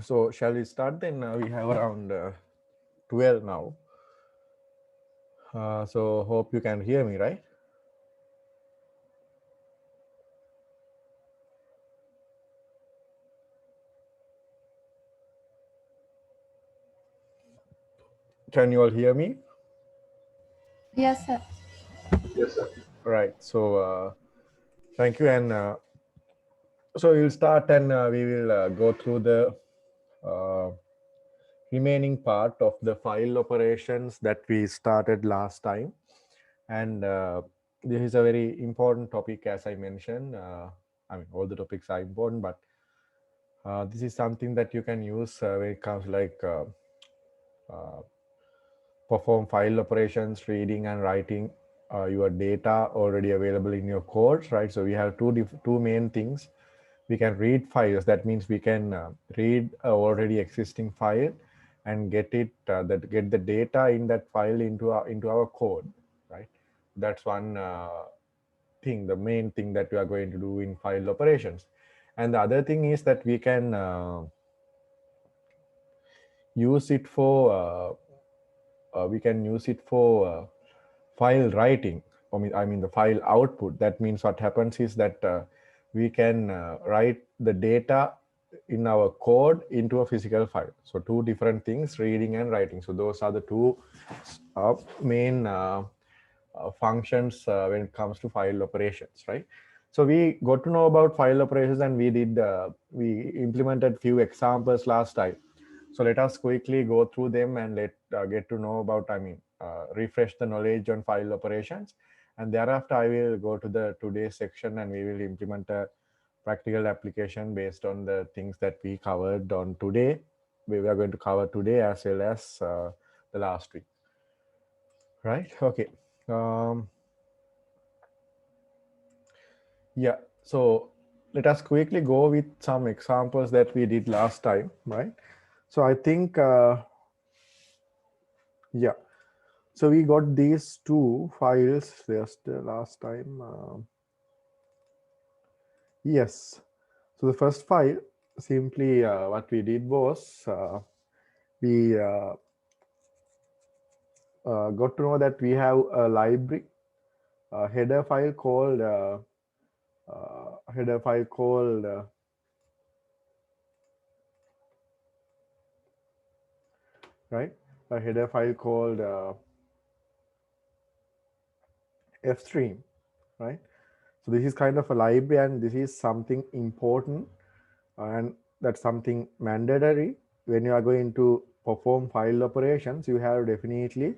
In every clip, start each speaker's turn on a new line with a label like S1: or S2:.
S1: So shall we start then? We have around 12 now. So hope you can hear me, right? Can you all hear me?
S2: Yes, sir.
S3: Yes, sir.
S1: Right. So thank you. And so we'll start and we will go through the uh, remaining part of the file operations that we started last time. And this is a very important topic, as I mentioned. I mean, all the topics are important, but this is something that you can use when it comes like uh, perform file operations, reading and writing your data already available in your codes, right? So we have two main things. We can read files. That means we can read a already existing file and get get the data in that file into our code, right? That's one thing, the main thing that we are going to do in file operations. And the other thing is that we can use it for file writing. I mean the file output. That means what happens is that we can write the data in our code into a physical file. So two different things, reading and writing. So those are the two main functions when it comes to file operations, right? So we got to know about file operations, and we implemented few examples last time. So let us quickly go through them and let get to know about, refresh the knowledge on file operations. And thereafter, I will go to the today's section and we will implement a practical application based on the things that we covered on today. We are going to cover today as well as the last week, right? Okay. Um, yeah. So let us quickly go with some examples that we did last time, right? So I think, yeah. So we got these two files just last time. Yes. So the first file, simply what we did was we got to know that we have a library header file called header file called right, a header file called fstream, right? So this is kind of a library, and this is something important, and that's something mandatory when you are going to perform file operations. You have to definitely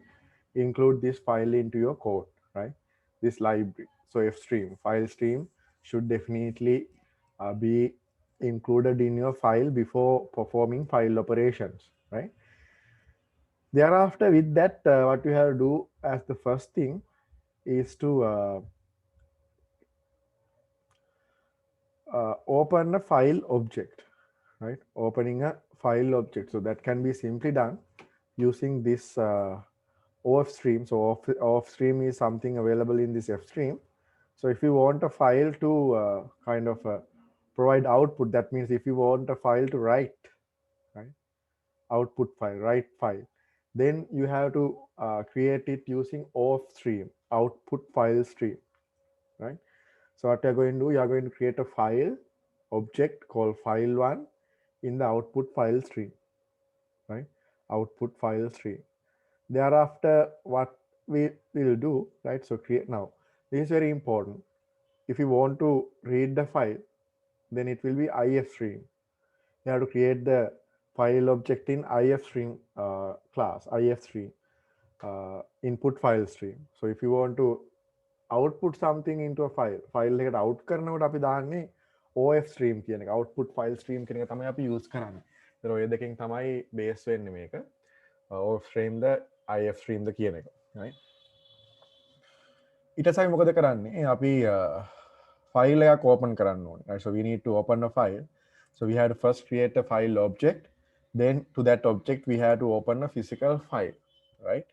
S1: include this file into your code, right? This library. So fstream, file stream should definitely be included in your file before performing file operations, right? Thereafter, with that, what you have to do as the first thing is to open a file object, right? Opening a file object. So that can be simply done using this OF stream. So OF stream is something available in this F stream. So if you want a file to kind of provide output, that means if you want a file to write, right? Output file, write file, then you have to create it using OF stream, output file stream, right? So what you're going to do, you're going to create a file object called file1 in the output file stream, right? Output file stream. Thereafter, what we will do, right? So create now. This is very important. If you want to read the file, then it will be if stream. You have to create the file object in if stream class, if stream input file stream. So if you want to output something into a file එකට out කරනකොට අපි දාන්නේ OF stream කියන එක, output file stream කියන එක තමයි අපි use කරන්නේ. ඒතර ඔය දෙකෙන් තමයි base වෙන්නේ මේක. OF stream the IF stream ද කියන එක, right? ඊට පස්සේ අපි මොකද කරන්නේ? අපි file එකක් open කරන්න ඕනේ. Right? So we need to open a file. So we have to first create a file object. Then to that object we have to open a physical file, right?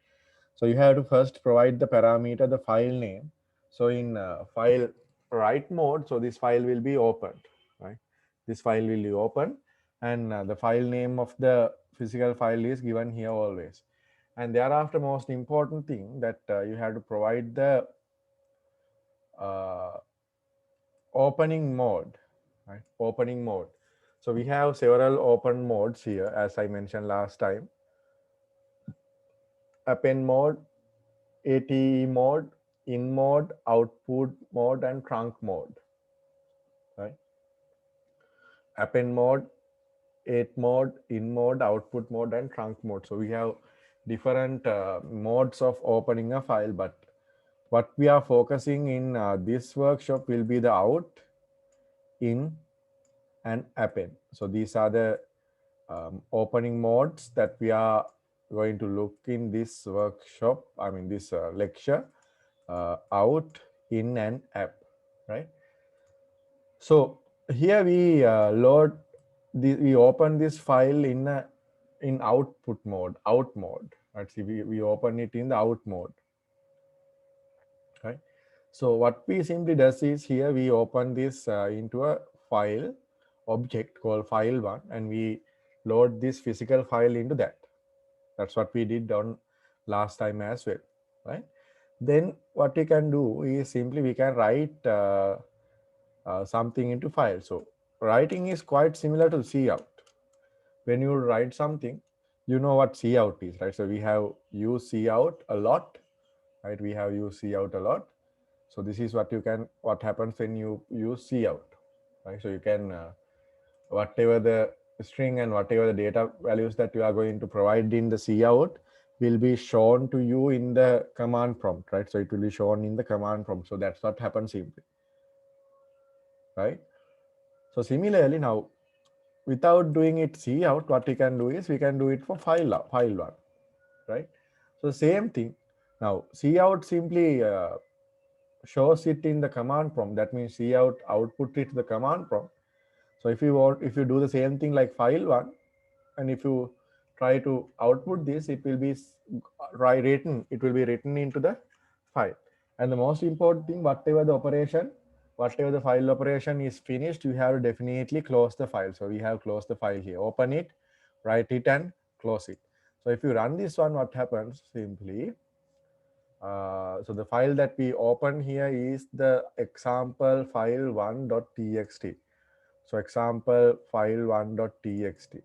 S1: So you have to first provide the parameter, the file name. So in file write mode, so this file will be opened, right? This file will be open. and the file name of the physical file is given here always. And thereafter, most important thing that you have to provide the uh, opening mode, right? Opening mode. So we have several open modes here, as I mentioned last time. Append mode, ATE mode, in mode, output mode, and trunk mode, right? Append mode, ATE mode, in mode, output mode, and trunk mode. So we have different modes of opening a file, but what we are focusing in this workshop will be the out, in, and append. So these are the opening modes that we are going to look in this workshop, I mean this lecture, out, in, and app, right? So here we load, we open this file in output mode, out mode. Let's see, we open it in the out mode, right? So what we simply does is here we open this into a file object called file1, and we load this physical file into that. That's what we did on last time as well, right? Then what we can do is simply we can write something into file. So writing is quite similar to cout. When you write something, you know what cout is, right? So we have used cout a lot, right? We have used cout a lot. So this is what happens when you use cout, right? So you can whatever the string and whatever the data values that you are going to provide in the cout will be shown to you in the command prompt, right? So it will be shown in the command prompt. So that's what happens simply, right? So similarly now, without doing it cout, what we can do is we can do it for file1, right? So same thing. Now cout simply shows it in the command prompt. That means cout output it to the command prompt. So if you do the same thing like file1, and if you try to output this, it will be written into the file. And the most important thing, whatever the file operation is finished, you have to definitely close the file. So we have closed the file here. Open it, write it, and close it. So if you run this one, what happens simply? So the file that we open here is the example file1.txt. So example file1.txt.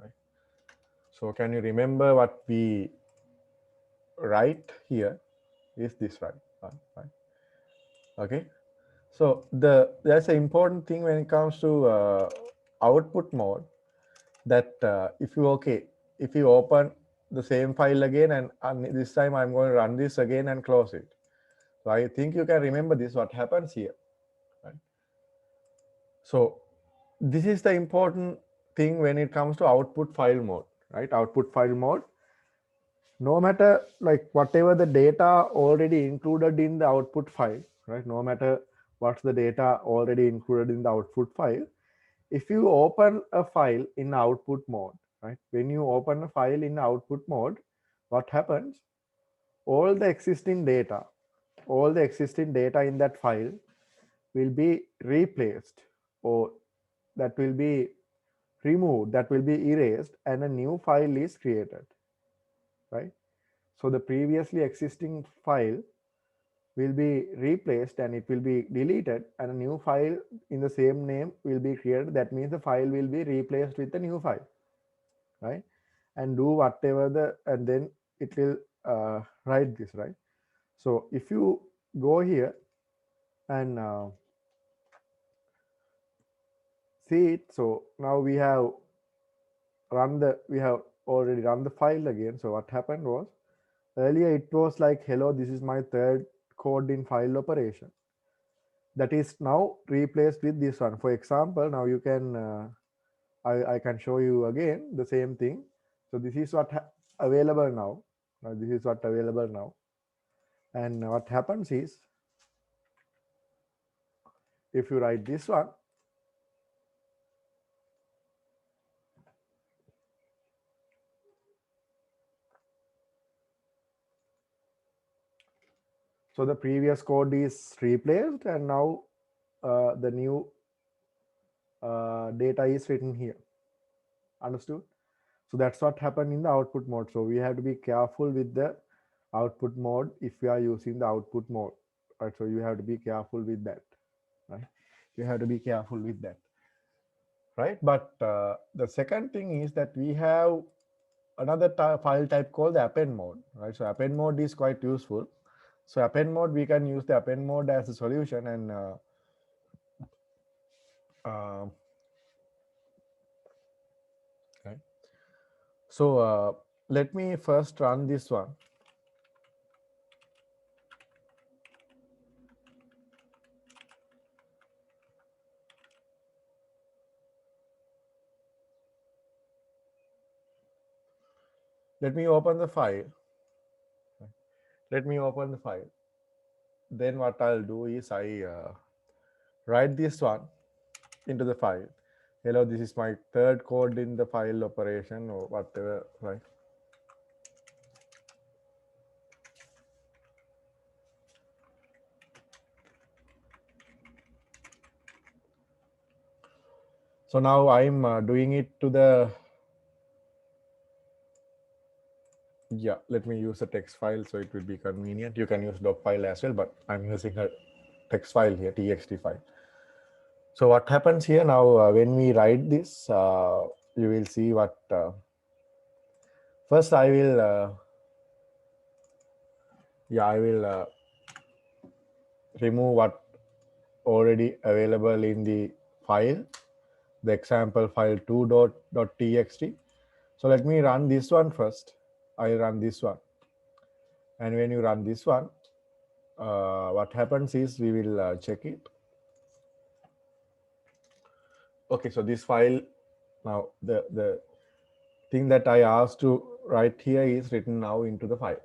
S1: Right. So can you remember what we write here is this, right? Right. Okay. So that's an important thing when it comes to output mode, that if you open the same file again, and this time I'm going to run this again and close it. So I think you can remember this, what happens here, right? So this is the important thing when it comes to output file mode, right? Output file mode, no matter like whatever the data already included in the output file, right? No matter what's the data already included in the output file, if you open a file in output mode, right? When you open a file in output mode, what happens? All the existing data in that file will be replaced, or that will be removed, that will be erased, and a new file is created, right? So the previously existing file will be replaced and it will be deleted, and a new file in the same name will be created. That means the file will be replaced with a new file, right? And do whatever and then it will write this, right? So if you go here and see it, so now we have already run the file again. So what happened was, earlier it was like, hello, this is my third code in file operation. That is now replaced with this one. For example, now you can I can show you again the same thing. So this is what available now. This is what available now. And what happens is, if you write this one, so the previous code is replaced, and now the new data is written here. Understood? So that's what happened in the output mode. So we have to be careful with the output mode if we are using the output mode. Right? So you have to be careful with that. Right? You have to be careful with that. Right? But the second thing is that we have another file type called the append mode. Right? So append mode is quite useful. So append mode, we can use the append mode as a solution, and right. So let me first run this one. Let me open the file. Let me open the file. Then what I'll do is I write this one into the file. Hello, this is my third code in the file operation or whatever, right? So now I'm doing it to the, yeah, let me use a text file so it will be convenient. You can use doc file as well, but I'm using a text file here, txt file. So what happens here now, when we write this, you will see what, first I will, I will remove what already available in the file, the example file 2.txt. So let me run this one first. I run this one. And when you run this one, what happens is we will check it. Okay, so this file, now the thing that I asked to write here is written now into the file,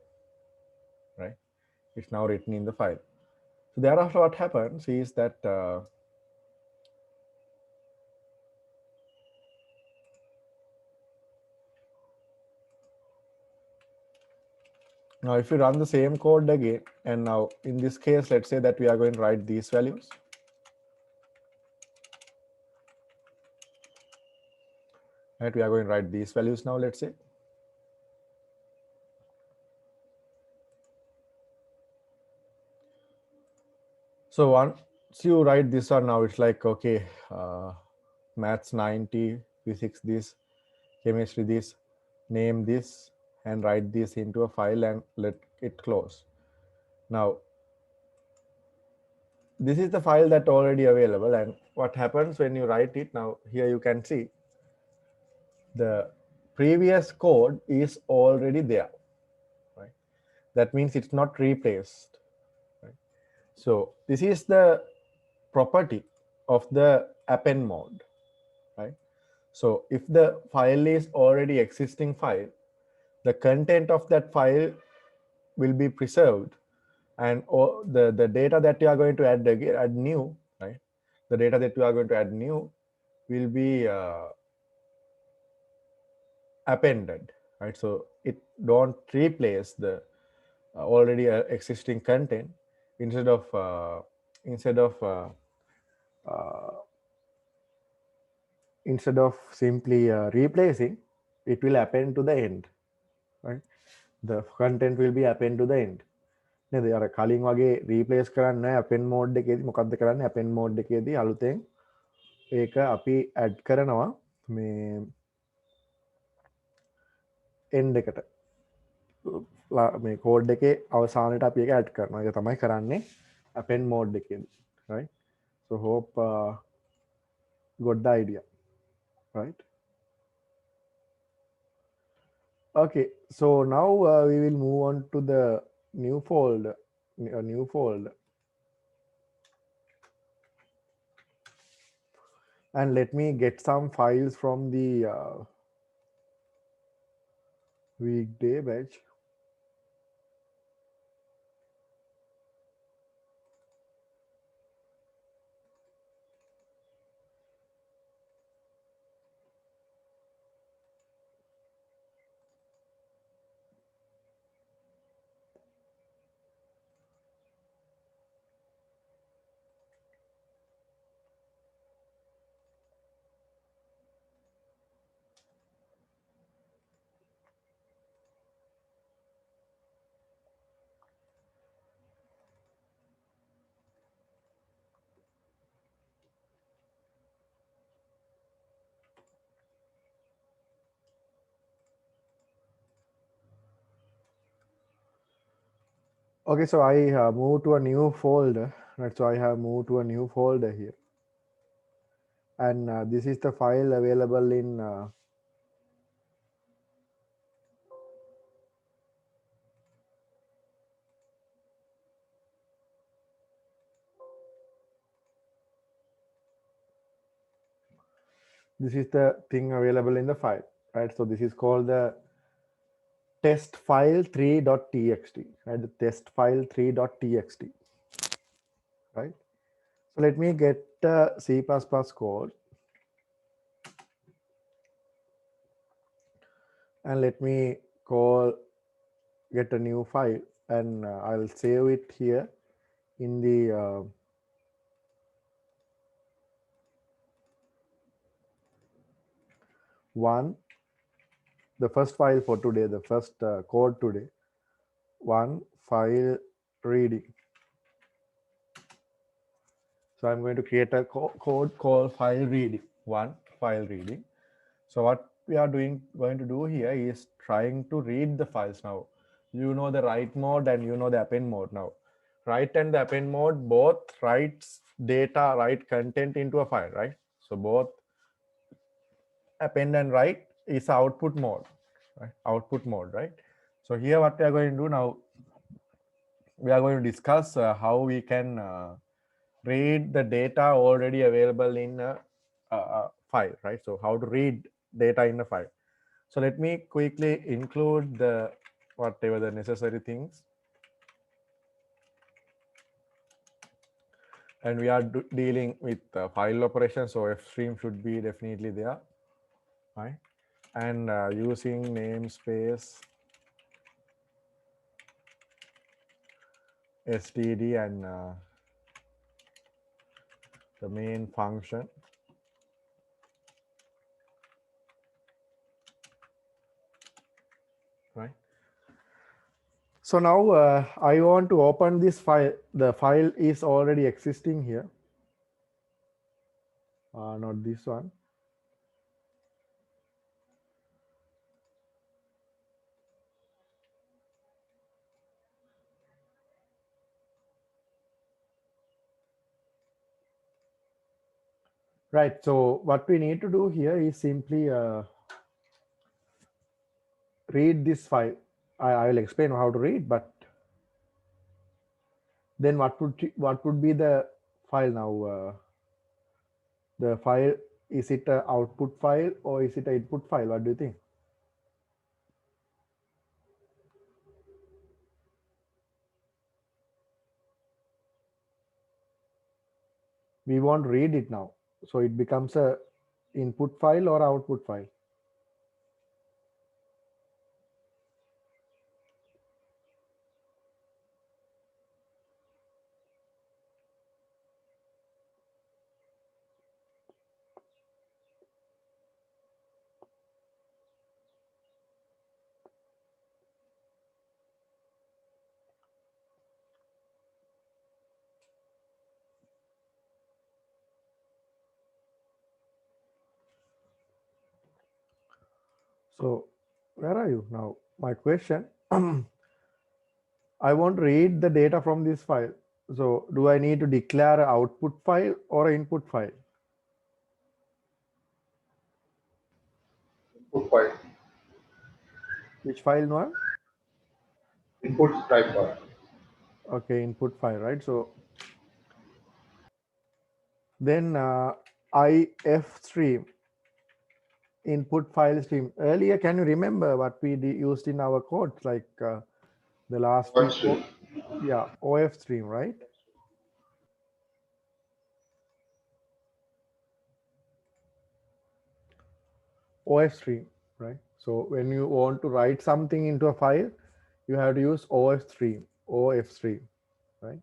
S1: right? It's now written in the file. So thereafter what happens is that now if you run the same code again, and now in this case, let's say that we are going to write these values. Right, we are going to write these values now, let's say. So once you write this one now, it's like, okay, maths 90, physics this, chemistry this, name this, and write this into a file and let it close. Now, this is the file that already available, and what happens when you write it now, here you can see the previous code is already there, right? That means it's not replaced, right? So this is the property of the append mode, right? So if the file is already existing file, the content of that file will be preserved, and the data that you are going to add new, right? The data that you are going to add new will be appended, right? So it don't replace the already existing content. Instead of uh, instead of simply replacing, it will append to the end, right? The content will be append to the end. නේද? අර කලින් වගේ replace කරන්නේ නැහැ append mode එකේදී. මොකද්ද කරන්නේ? append mode එකේදී අලුතෙන් ඒක අපි add කරනවා මේ end එකට. මේ code එකේ අවසානයට අපි ඒක add කරනවා. ඒක තමයි කරන්නේ append mode එකේදී, right? So hope got the idea, right? Okay, so now we will move on to the new folder, new folder. And let me get some files from the weekday batch. Okay, so I moved to a new folder, right? So I have moved to a new folder here, and this is the file available in this is the thing available in the file, right? So this is called the test file 3.txt, right? The test file 3.txt, right? So let me get C++ code and let me get a new file, and I'll save it here in the the first file for today, the first code today, one file reading. So I'm going to create a code called file reading, one file reading. So what we are going to do here is trying to read the files now. You know the write mode and you know the append mode now. Write and the append mode both writes data, write content into a file, right? So both append and write is output mode, right? Output mode, right? So here what we are going to do now, we are going to discuss how we can read the data already available in a file, right? So how to read data in a file. So let me quickly include the whatever the necessary things. And we are dealing with file operations, so fstream should be definitely there, right? And using namespace std and the main function, right? So now I want to open this file. The file is already existing here, not this one. Right, so what we need to do here is simply read this file. I will explain how to read, but then what would be the file now? The file, is it an output file or is it an input file? What do you think? We want to read it now, so it becomes a input file or output file. So where are you now? My question, I want to read the data from this file. So do I need to declare an output file or an input file?
S3: Input file.
S1: Which file, Noah?
S3: Input type file.
S1: Okay, input file, right? So then if stream input file stream. Earlier, can you remember what we used in our codes, like the last
S3: What
S1: few
S3: stream?
S1: yeah, OF stream, right? OF stream, right? So when you want to write something into a file, you have to use OF stream, right?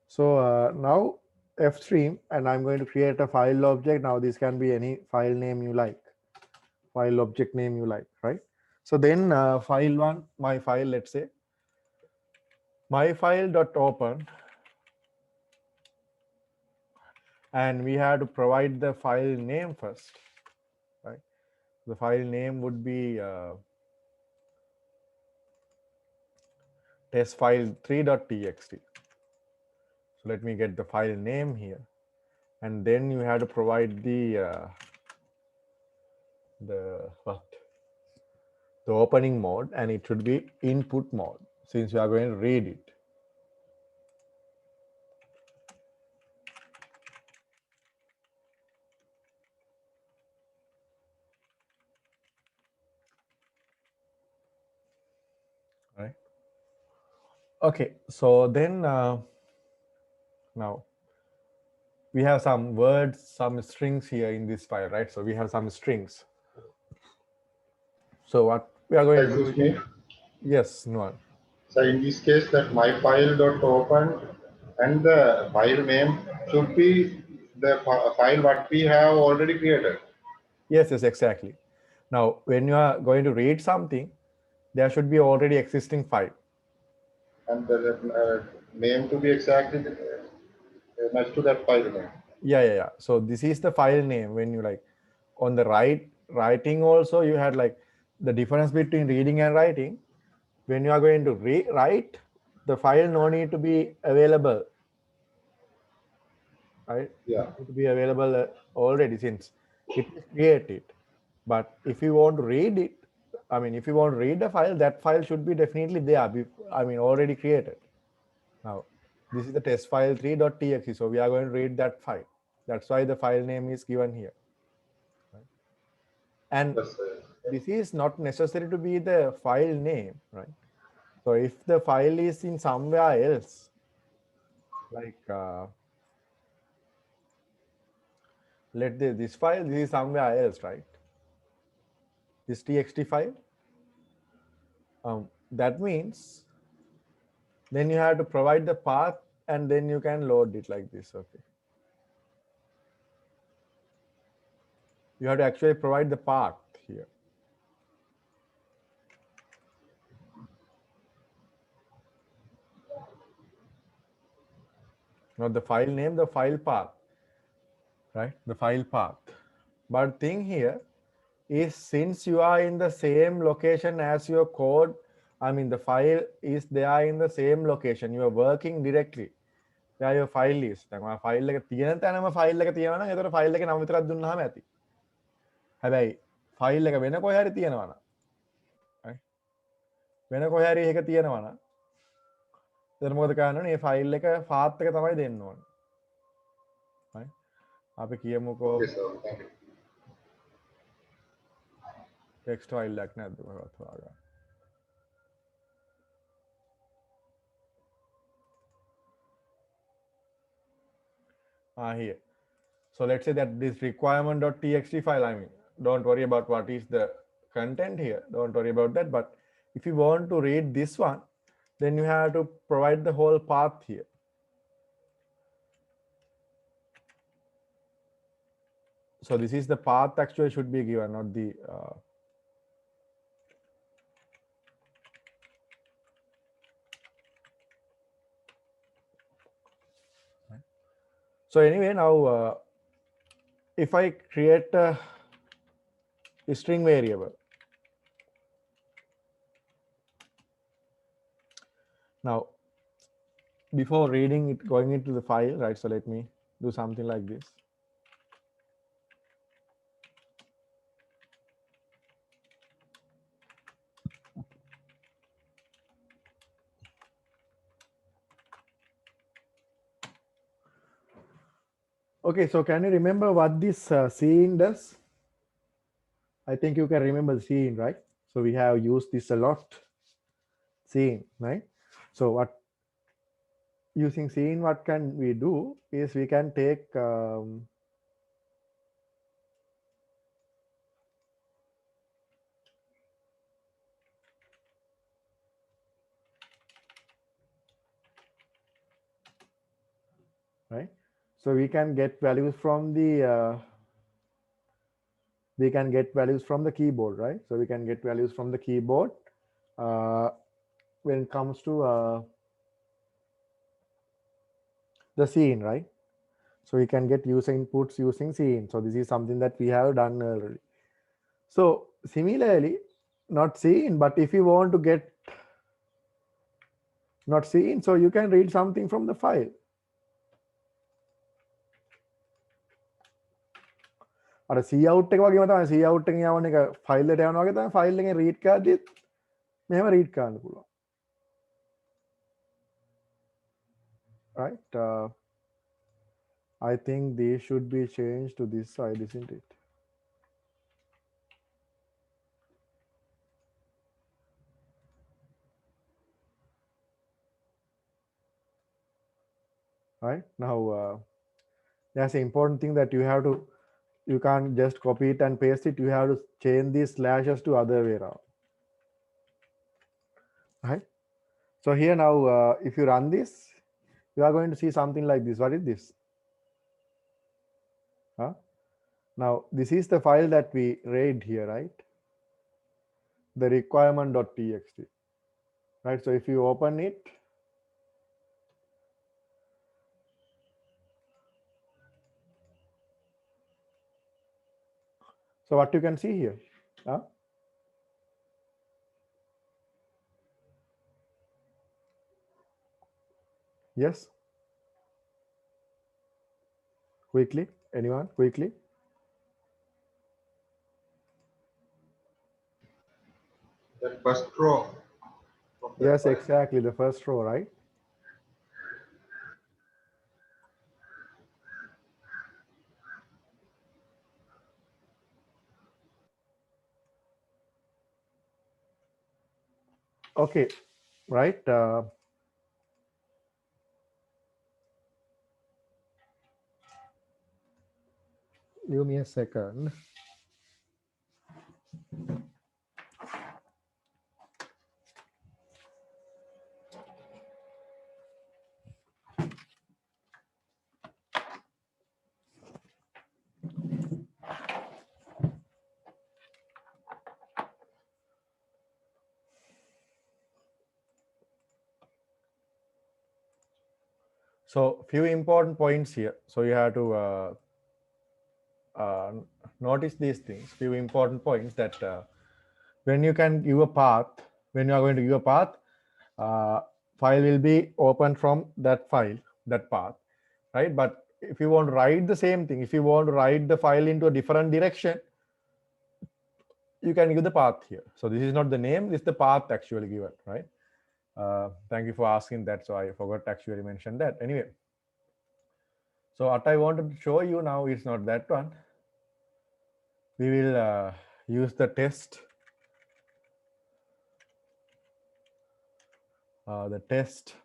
S1: So now F stream, and I'm going to create a file object. Now this can be any file name you like, file object name you like, right? So then file one, my file, let's say my file.open, and we have to provide the file name first, right? The file name would be testfile3.txt. So let me get the file name here, and then you have to provide the opening mode, and it should be input mode since we are going to read it. Right. Okay, so then now we have some words, some strings here in this file, right? So we have some strings. So what we are going to do?
S3: Excuse me.
S1: Yes, no.
S3: So in this case, that my file dot open and the file name should be the file what we have already created.
S1: Yes, exactly. Now, when you are going to read something, there should be already existing file.
S3: And the name to be exactly next to that file name.
S1: Yeah. So this is the file name. When you like on the writing also, you had like the difference between reading and writing. When you are going to write, the file no need to be available, right?
S3: Yeah.
S1: It need to be available already since it is created. But if you want to read it, I mean, if you want to read the file, that file should be definitely there. Already created. Now, this is the test file 3.txt. So we are going to read that file. That's why the file name is given here. Right? And
S3: Yes,
S1: this is not necessary to be the file name, right? So if the file is in somewhere else, like this file, this is somewhere else, right? This txt file. That means then you have to provide the path and then you can load it like this. Okay. You have to actually provide the path here. Not the file name, the file path, right? The file path. But thing here is since you are in the same location as your code, I mean the file is there in the same location. You are working directly where your file is. දැන් file එක තියෙන තැනම file එක තියෙනවා නම් ඒතර file එකේ නම විතරක් දුන්නාම ඇති. හැබැයි file එක වෙන කොහේ හරි තියෙනවා නම් වෙන කොහේ හරි එක තියෙනවා නම් එතන මොකද කරන්න ඕනේ? මේ file එක path එක තමයි දෙන්න ඕනේ. right? අපි කියමුකෝ
S3: okay, sir. Thank you.
S1: text file එකක් නැද්ද මොකක්ද හොයාගන්න. Here. So let's say that this requirement.txt file, I mean, don't worry about what is the content here. Don't worry about that. But if you want to read this one, then you have to provide the whole path here. So this is the path actually should be given, not the So anyway, now if I create a string variable, now before reading it, going into the file, right? So let me do something like this. Okay, so can you remember what this scene does? I think you can remember the scene, right? So we have used this a lot. Scene, right? So what using scene, what can we do is we can take right? So we can get values from the keyboard, right? So we can get values from the keyboard when it comes to the scene, right? So we can get user inputs using scene. So this is something that we have done already. So similarly, not scene, but if you want to get not seen, so you can read something from the file. අර cout එක වගේම තමයි cout එකෙන් යවන එක file එකට යනවා වගේ තමයි ෆයිල් එකෙන් රීඩ් කරද්දිත් මෙහෙම රීඩ් කරන්න පුළුවන්. Right? I think these should be changed to this side, isn't it? Right now, that's the important thing that you can't just copy it and paste it. You have to change these slashes to other way around. Right. So here now, if you run this, you are going to see something like this. What is this? Now, this is the file that we read here, right? The requirement.txt. Right. So if you open it, so what you can see here? Yes. Quickly, anyone? Quickly.
S3: The first row.
S1: Yes, exactly. The first row, right? Okay, right. Give me a second. So few important points here. So you have to notice these things. Few important points that when you can give a path, when you are going to give a path, file will be opened from that file, that path, right? But if you want to write the same thing, if you want to write the file into a different direction, you can give the path here. So this is not the name, this is the path actually given, right? Thank you for asking that. So I forgot to actually mention that. Anyway, so what I wanted to show you now is not that one. We will use the test, the test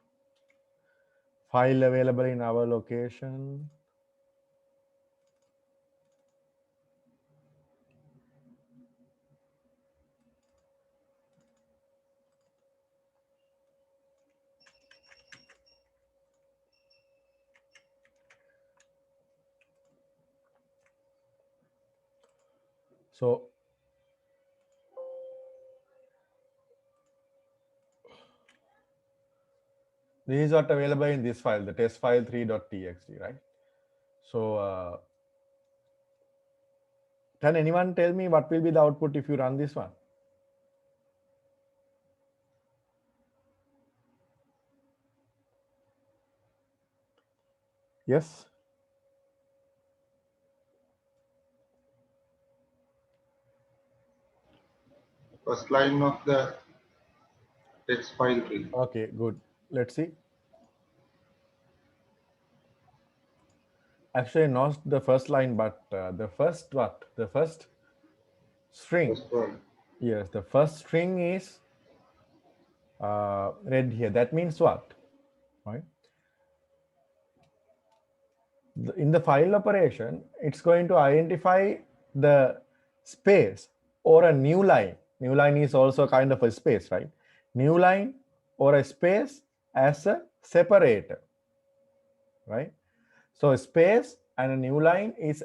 S1: file available in our location. So this is what available in this file, the test file 3.txt, right? So can anyone tell me what will be the output if you run this one? Yes.
S3: First line of the text file tree.
S1: Okay, good. Let's see. Actually, not the first line, but the first what? The first string.
S3: First one.
S1: Yes, the first string is read here. That means what? Right? In the file operation, it's going to identify the space or a new line. New line is also kind of a space, right? New line or a space as a separator, right? So a space and a new line is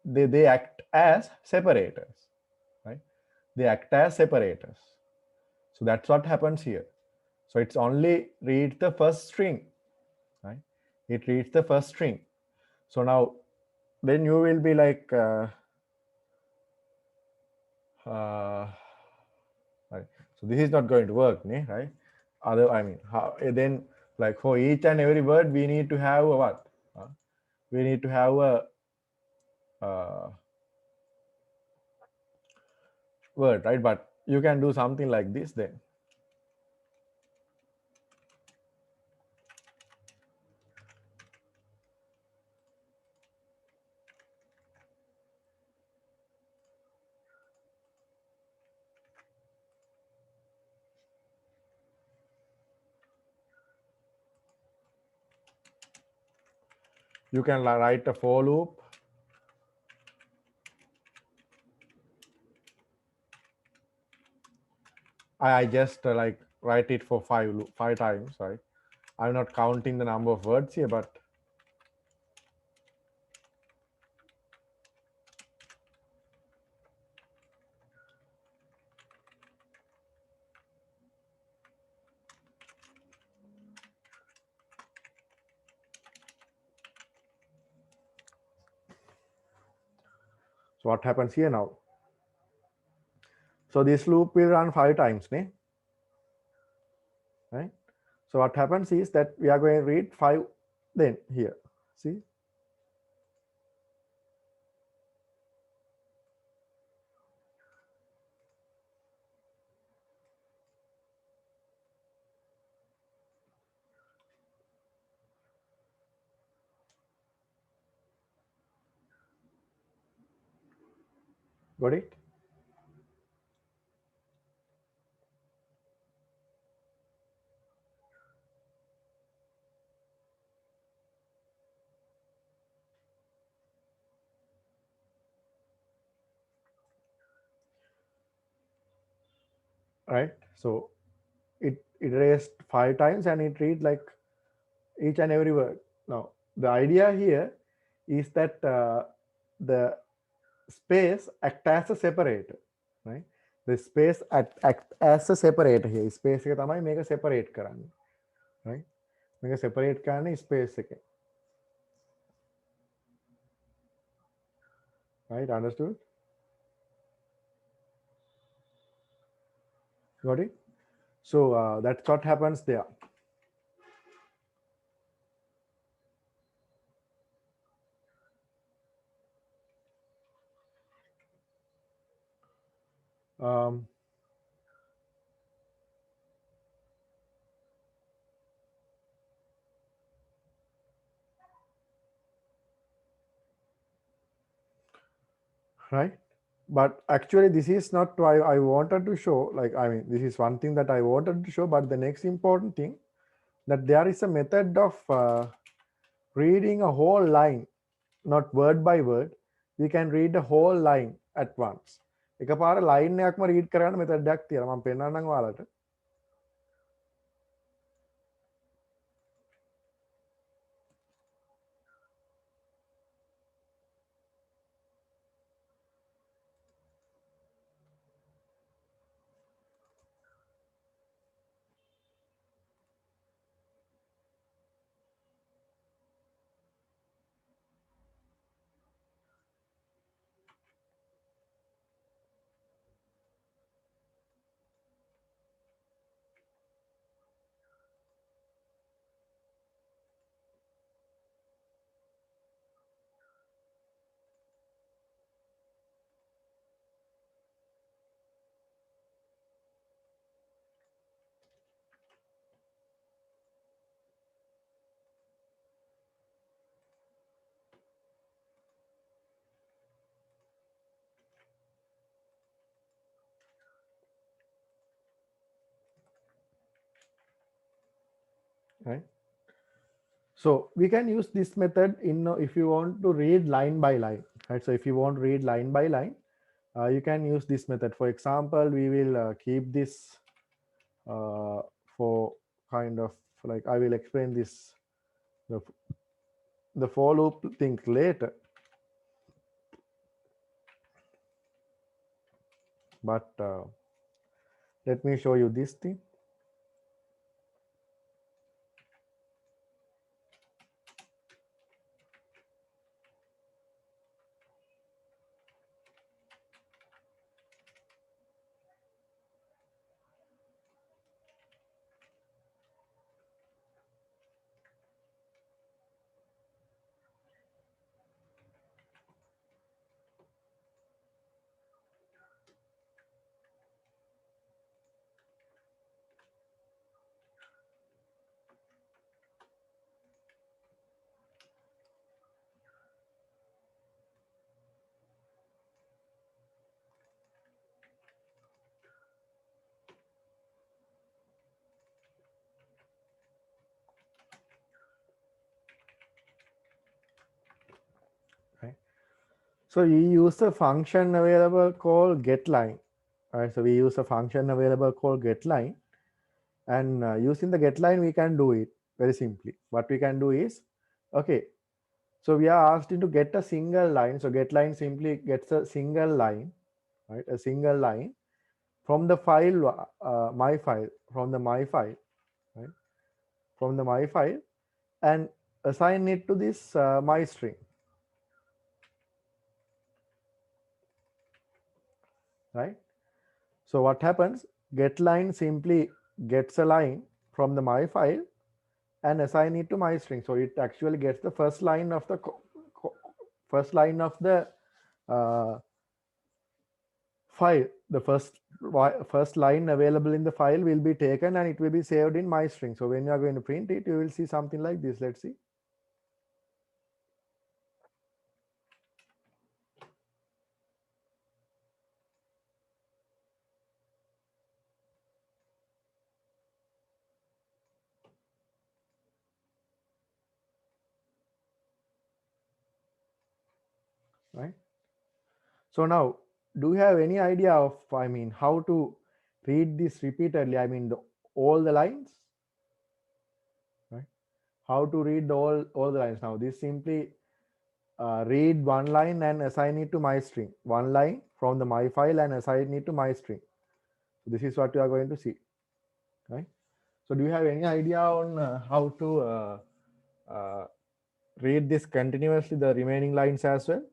S1: they act as separators, right? They act as separators. So that's what happens here. So it's only read the first string, right? It reads the first string. So now then you will be like right. So this is not going to work, right? other, I mean, how, then like for each and every word, we need to have a what? We need to have a word, right? But you can do something like this then. You can write a for loop. I just like write it for five times, right? I'm not counting the number of words here, but so what happens here now? So this loop will run 5 times, right? So what happens is that we are going to read 5 then here. See? Got it? Right? So it erased 5 times and it read like each and every word. Now, the idea here is that the space act as a separator, right? The space act as a separator here. Space එක තමයි මේක separate කරන්නේ, right? මේක separate කරන්නේ space එකෙන්. Right? Understood? Got it? So that's what happens there. Um, right? But actually, this is not why I wanted to show. Like, I mean, this is one thing that I wanted to show. But the next important thing that there is a method of reading a whole line, not word by word. We can read the whole line at once. එකපාර line එකක්ම read කරන්න method එකක් තියෙනවා. මම පෙන්නන්නම් ඔයාලට. Right? So we can use this method in if you want to read line by line, right? So if you want to read line by line, you can use this method. For example, we will keep this for kind of like I will explain this the for loop thing later. But let me show you this thing. So we use a function available called getLine. Right, so we use a function available called getLine, and using the getLine we can do it very simply. What we can do is, okay, so we are asked to get a single line. So getLine simply gets a single line, right? A single line from the file, my file, from the my file, right? From the my file, and assign it to this my string, right? So what happens? GetLine simply gets a line from the my file and assign it to my string. So it actually gets the first line of the first line of the uh, file. The first line available in the file will be taken and it will be saved in my string. So when you are going to print it, you will see something like this. Let's see. Right. So now, do you have any idea of, I mean, how to read this repeatedly? I mean, all the lines, right? How to read all the lines. Now, this simply read one line and assign it to my string. One line from the my file and assign it to my string. So this is what you are going to see, right? So do you have any idea on how to read this continuously, the remaining lines as well?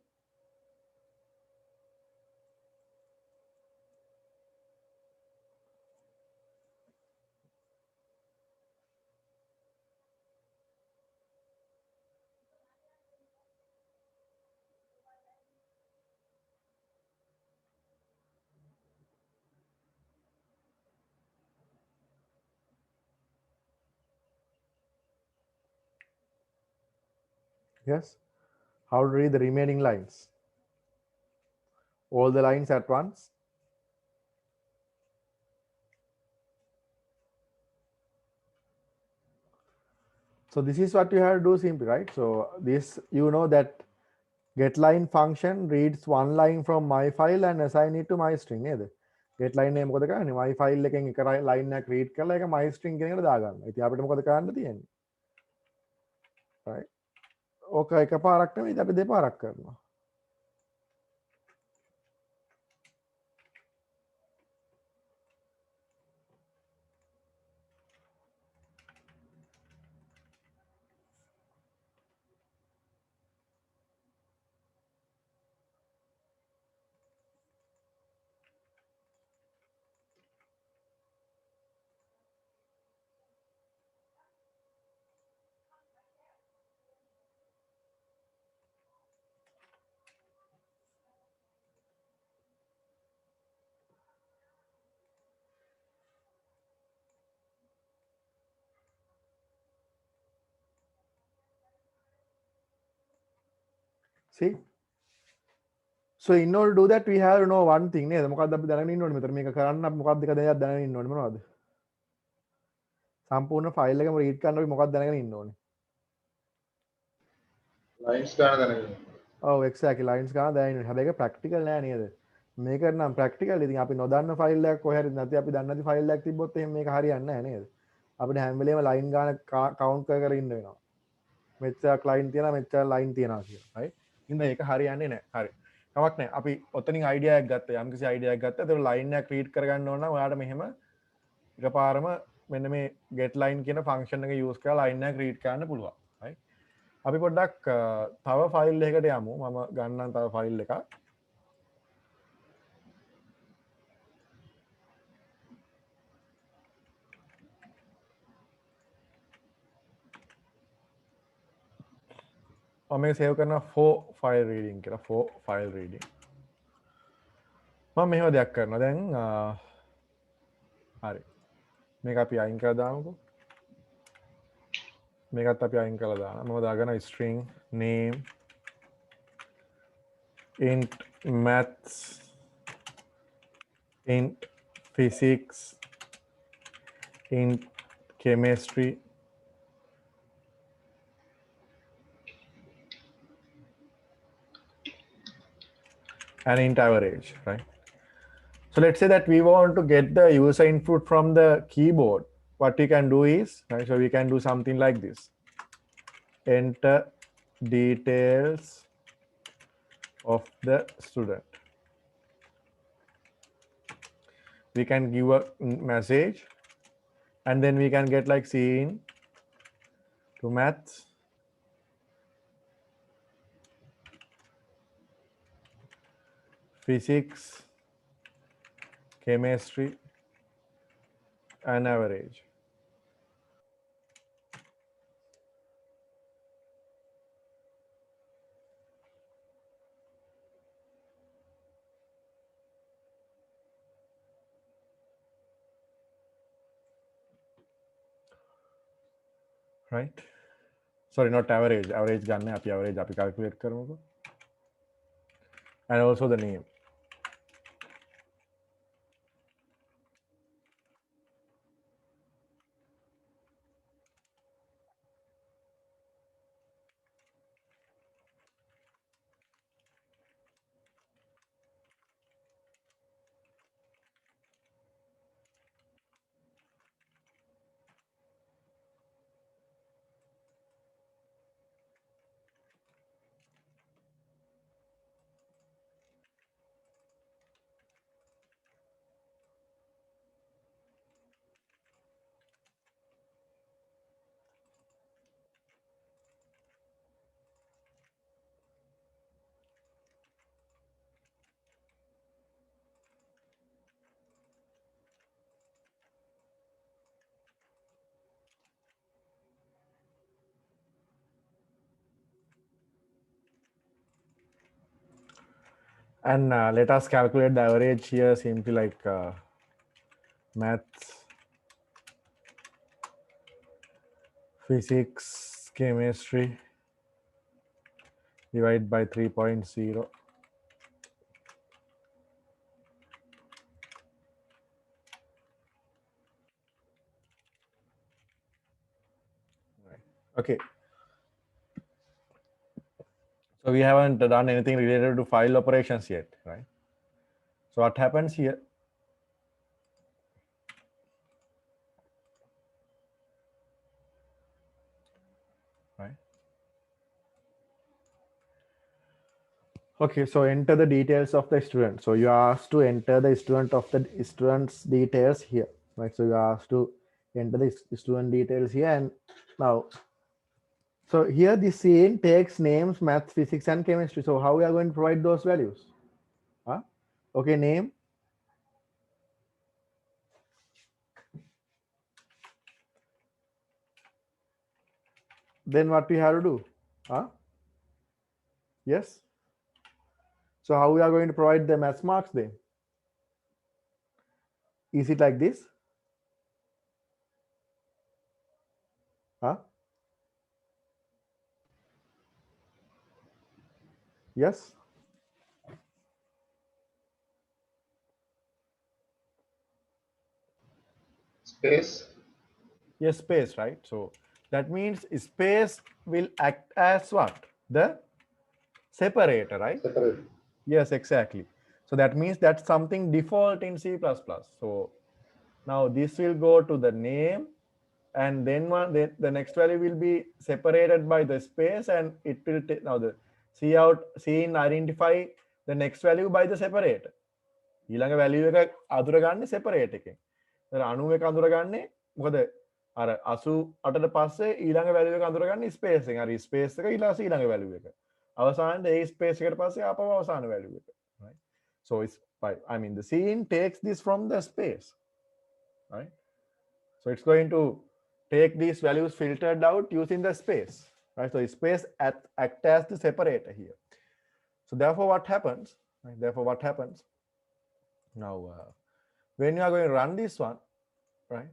S1: Yes. How to read the remaining lines? All the lines at once? So this is what you have to do simply, right? So this, you know that getLine function reads one line from my file and assign it to my string. getLine එක මොකද කරන්නේ? my file එකෙන් එක line එකක් read කරලා ඒක my string කියන එකට දාගන්නවා. ඉතින් අපිට මොකද කරන්න තියෙන්නේ? Right? ඕක එකපාරක් නෙවෙයි අපි දෙපාරක් කරනවා. See? So in order to do that, we have to know one thing. නේද? මොකක්ද අපි දැනගෙන ඉන්න ඕනේ මෙතන මේක කරන්න අපි මොකක්ද එක දෙයක් දැනගෙන ඉන්න ඕනේ මොනවද? සම්පූර්ණ ෆයිල් එකම රීඩ් කරන්න අපි මොකක්ද දැනගෙන ඉන්න ඕනේ?
S3: lines ගන්න දැනගන්න.
S1: ඔව් exactly lines ගන්න දැනගෙන ඉන්න. හැබැයි ඒක ප්‍රැක්ටිකල් නෑ නේද? මේක නම් ප්‍රැක්ටිකල්. ඉතින් අපි නොදන්න ෆයිල් එකක් කොහේ හරි නැති අපි දන්නේ නැති ෆයිල් එකක් තිබ්බොත් එහෙනම් මේක හරියන්නේ නැහැ නේද? අපිට හැම වෙලේම ලයින් ගාන කවුන්ට් කර කර ඉන්න වෙනවා. මෙච්චර ලයින් තියෙනවා මෙච්චර ලයින් තියෙනවා කියලා. right? ඉතින් ඒක හරියන්නේ නැහැ. හරි. කමක් නැහැ. අපි ඔතනින් අයිඩියා එකක් ගත්තා. යම්කිසි අයිඩියා එකක් ගත්තා. ඒක ලයින් එකක් රීඩ් කරගන්න ඕන නම් ඔයාලට මෙහෙම එකපාරම මෙන්න මේ get line කියන ෆන්ක්ෂන් එක යූස් කරලා ලයින් එකක් රීඩ් කරන්න පුළුවන්. right? අපි පොඩ්ඩක් තව ෆයිල් එකකට යමු. මම ගන්නම් තව ෆයිල් එකක්. මම මේක සේව් කරනවා for file reading කියලා. for file reading. මම මෙහෙම දෙයක් කරනවා. දැන් හරි. මේක අපි අයින් කරලා දාමුකෝ. මේකත් අපි අයින් කරලා දානවා. මම දාගන්න string name int maths int physics int chemistry and int average, right? So let's say that we want to get the user input from the keyboard. What we can do is, right, so we can do something like this. Enter details of the student. We can give a message and then we can get like scene to maths, physics, chemistry, and average. Right? Sorry, not average. Average ganne api average api calculate karumuko. And also the name. And let us calculate the average here simply like maths, physics, chemistry, divide by 3.0. Okay. So we haven't done anything related to file operations yet, right? So what happens here? Right? Okay, so enter the details of the student. So you are asked to enter the student's details here, right? So you are asked to enter the student details here, and now, so here the scene takes names, math, physics, and chemistry. So how we are going to provide those values? Huh? Okay, name. Then what we have to do? Huh? Yes. So how we are going to provide the maths marks then? Is it like this? Huh? Yes.
S3: Space.
S1: Yes, space, right? So that means space will act as what? The separator, right?
S3: Separate.
S1: Yes, exactly. So that means that's something default in C++. So now this will go to the name, and then the next value will be separated by the space, and it will take now the C in identify the next value by the separator. ඊළඟ value එක අඳුරගන්නේ separate එකෙන්. ඒතර 91 අඳුරගන්නේ මොකද අර 88ට පස්සේ ඊළඟ value එක අඳුරගන්නේ space එකෙන්. අර space එක ඊළඟ value එක. අවසානයේ ඒ space එකට පස්සේ ආපහු අවසාන value එක. Right? So it's I mean the scene takes this from the space. Right? So it's going to take these values filtered out using the space. Right? So space act as the separator here. So therefore what happens? Right? Therefore what happens? Now when you are going to run this one, right?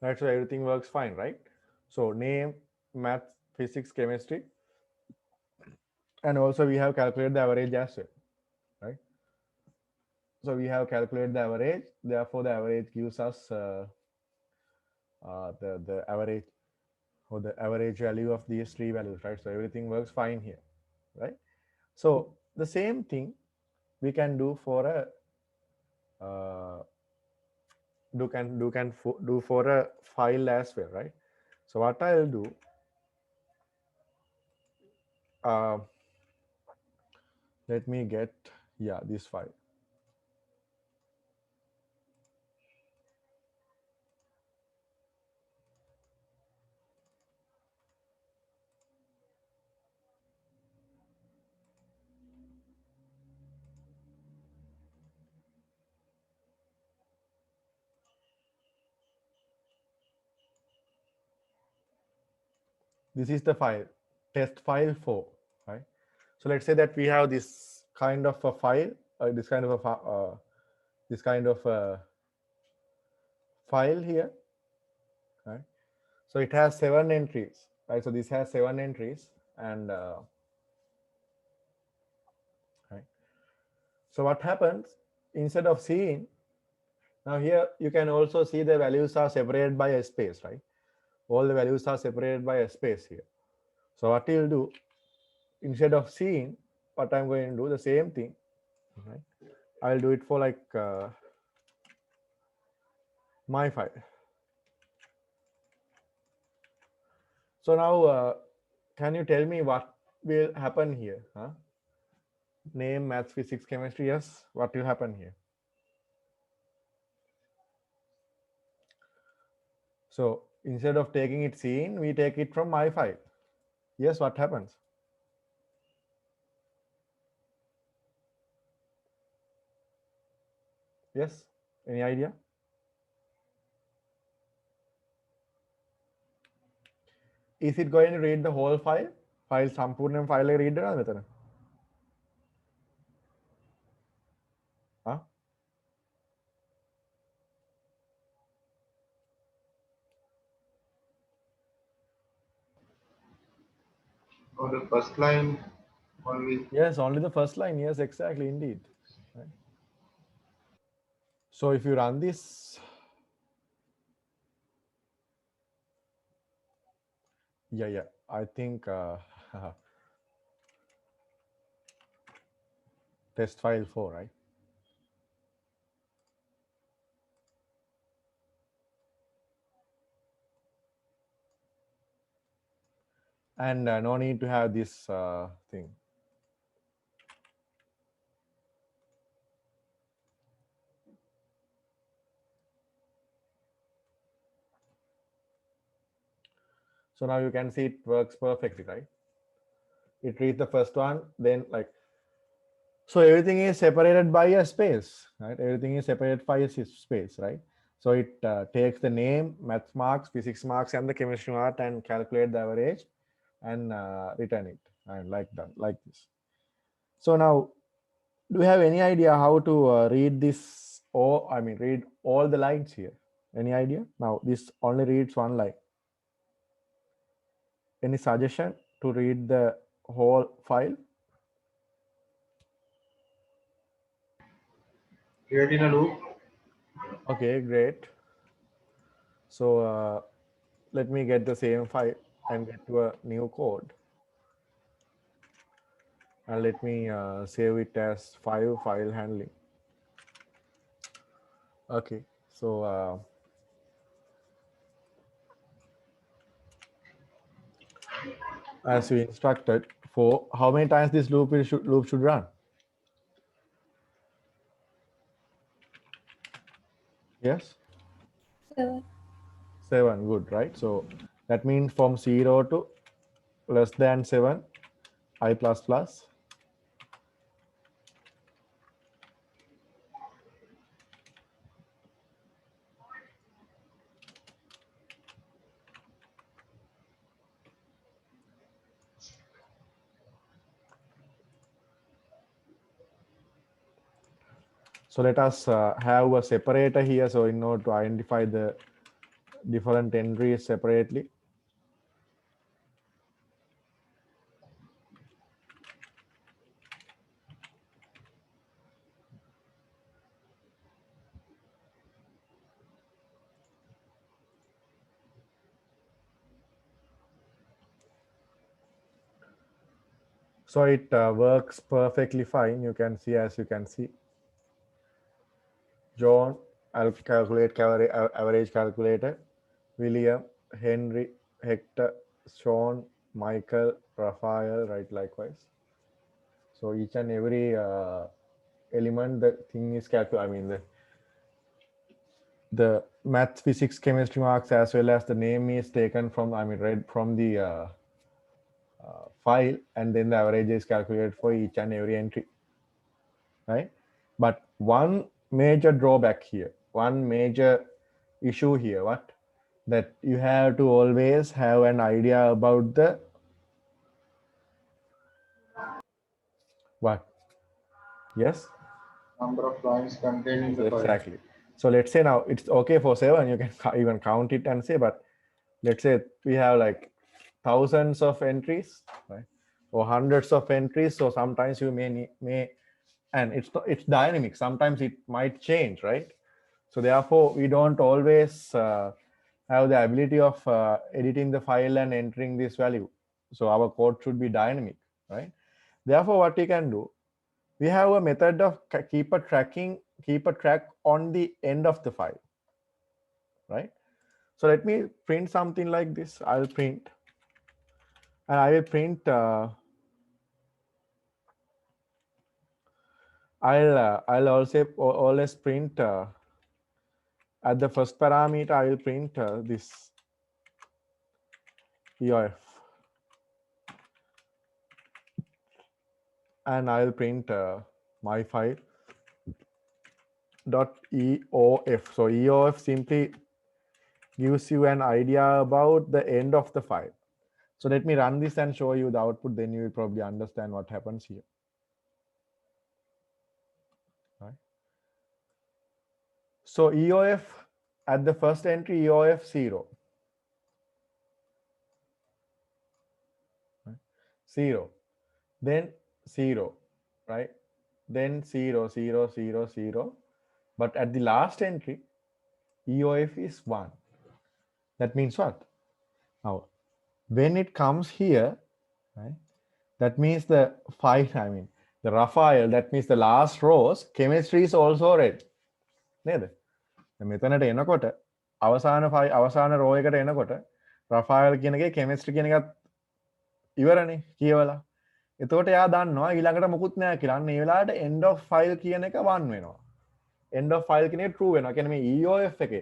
S1: right? So everything works fine, right? So name, math, physics, chemistry, and also we have calculated the average as well, right? So we have calculated the average, therefore the average gives us the average or the average value of these three values, right? So everything works fine here, right? So the same thing we can do for a do for a file as well, right? So what I'll do, uh, let me get, yeah, this file. This is the file, test file 4, right? So let's say that we have this kind of a file, this kind of a this kind of a file here, right? So it has 7 entries, right? So this has 7 entries, and right. So what happens, instead of seeing, now here you can also see the values are separated by a space, right? All the values are separated by a space here. So what you'll do, instead of seeing, what I'm going to do, the same thing, right? I'll do it for like my file. So now, can you tell me what will happen here? Huh? Name, math, physics, chemistry. Yes, what will happen here? So instead of taking it seen, we take it from my file. Yes, what happens? Yes, any idea? Is it going to read the whole file? File සම්පූර්ණ file එක read කරනවද මෙතන? Huh?
S3: Or the first line only.
S1: Yes, only the first line. Yes, exactly, indeed. Right. So if you run this, yeah, I think test file 4, right? And no need to have this thing. So now you can see it works perfectly, right? It reads the first one, then like, so everything is separated by a space, right? Everything is separated by a space, right? So it takes the name, math marks, physics marks, and the chemistry mark, and calculate the average, and return it, and like that, like this. So now, do you have any idea how to read this, or I mean, read all the lines here? Any idea? Now this only reads one line. Any suggestion to read the whole file?
S3: Create in a loop.
S1: Okay, great. So let me get the same file and get to a new code. And let me save it as file handling. Okay, so as we instructed, for how many times this loop should run? Yes,
S2: 7.
S1: 7. Good, right? So that means from 0 to less than 7, I plus plus. So let us have a separator here. So in order to identify the different entries separately. So it works perfectly fine. You can see, as you can see, John, I'll calculate average calculator, William, Henry, Hector, Sean, Michael, Raphael, right, likewise. So each and every element, the thing is calculated. I mean, the math, physics, chemistry marks, as well as the name is taken from, I mean, read from the file, and then the average is calculated for each and every entry, right? But one major drawback here, one major issue here, what? That you have to always have an idea about the what? Yes,
S3: Number of lines contained in the file.
S1: exactly. So let's say now it's okay for 7, you can even count it and say, but let's say we have like thousands of entries, right, or hundreds of entries. So sometimes you may and it's dynamic, sometimes it might change, right? So therefore we don't always have the ability of editing the file and entering this value. So our code should be dynamic, right? Therefore what we can do, we have a method of keep a track on the end of the file, right? So let me print something like this. I'll print, and I will print I'll also always print at the first parameter. I will print this EOF, and I will print my file dot EOF. So EOF simply gives you an idea about the end of the file. So let me run this and show you the output, then you will probably understand what happens here. Right. So EOF at the first entry, EOF 0. Right. 0. Then 0, right? Then 0, 0, 0, 0. But at the last entry, EOF is 1. That means what? Now, when it comes here, right, that means the file, I mean, the Raphael, that means the last rows, chemistry is also red. නේද? මෙතනට එනකොට අවසාන raw එකට එනකොට රෆායල් කියන එකේ chemistry කියන එකත් ඉවරනේ කියවලා. එතකොට එයා දන්නවා ඊළඟට මොකුත් නැහැ කියලා. අන්න ඒ වෙලාවට end of file කියන එක 1 වෙනවා. end of file කියන එක true වෙනවා. කියන්නේ මේ EOF එකේ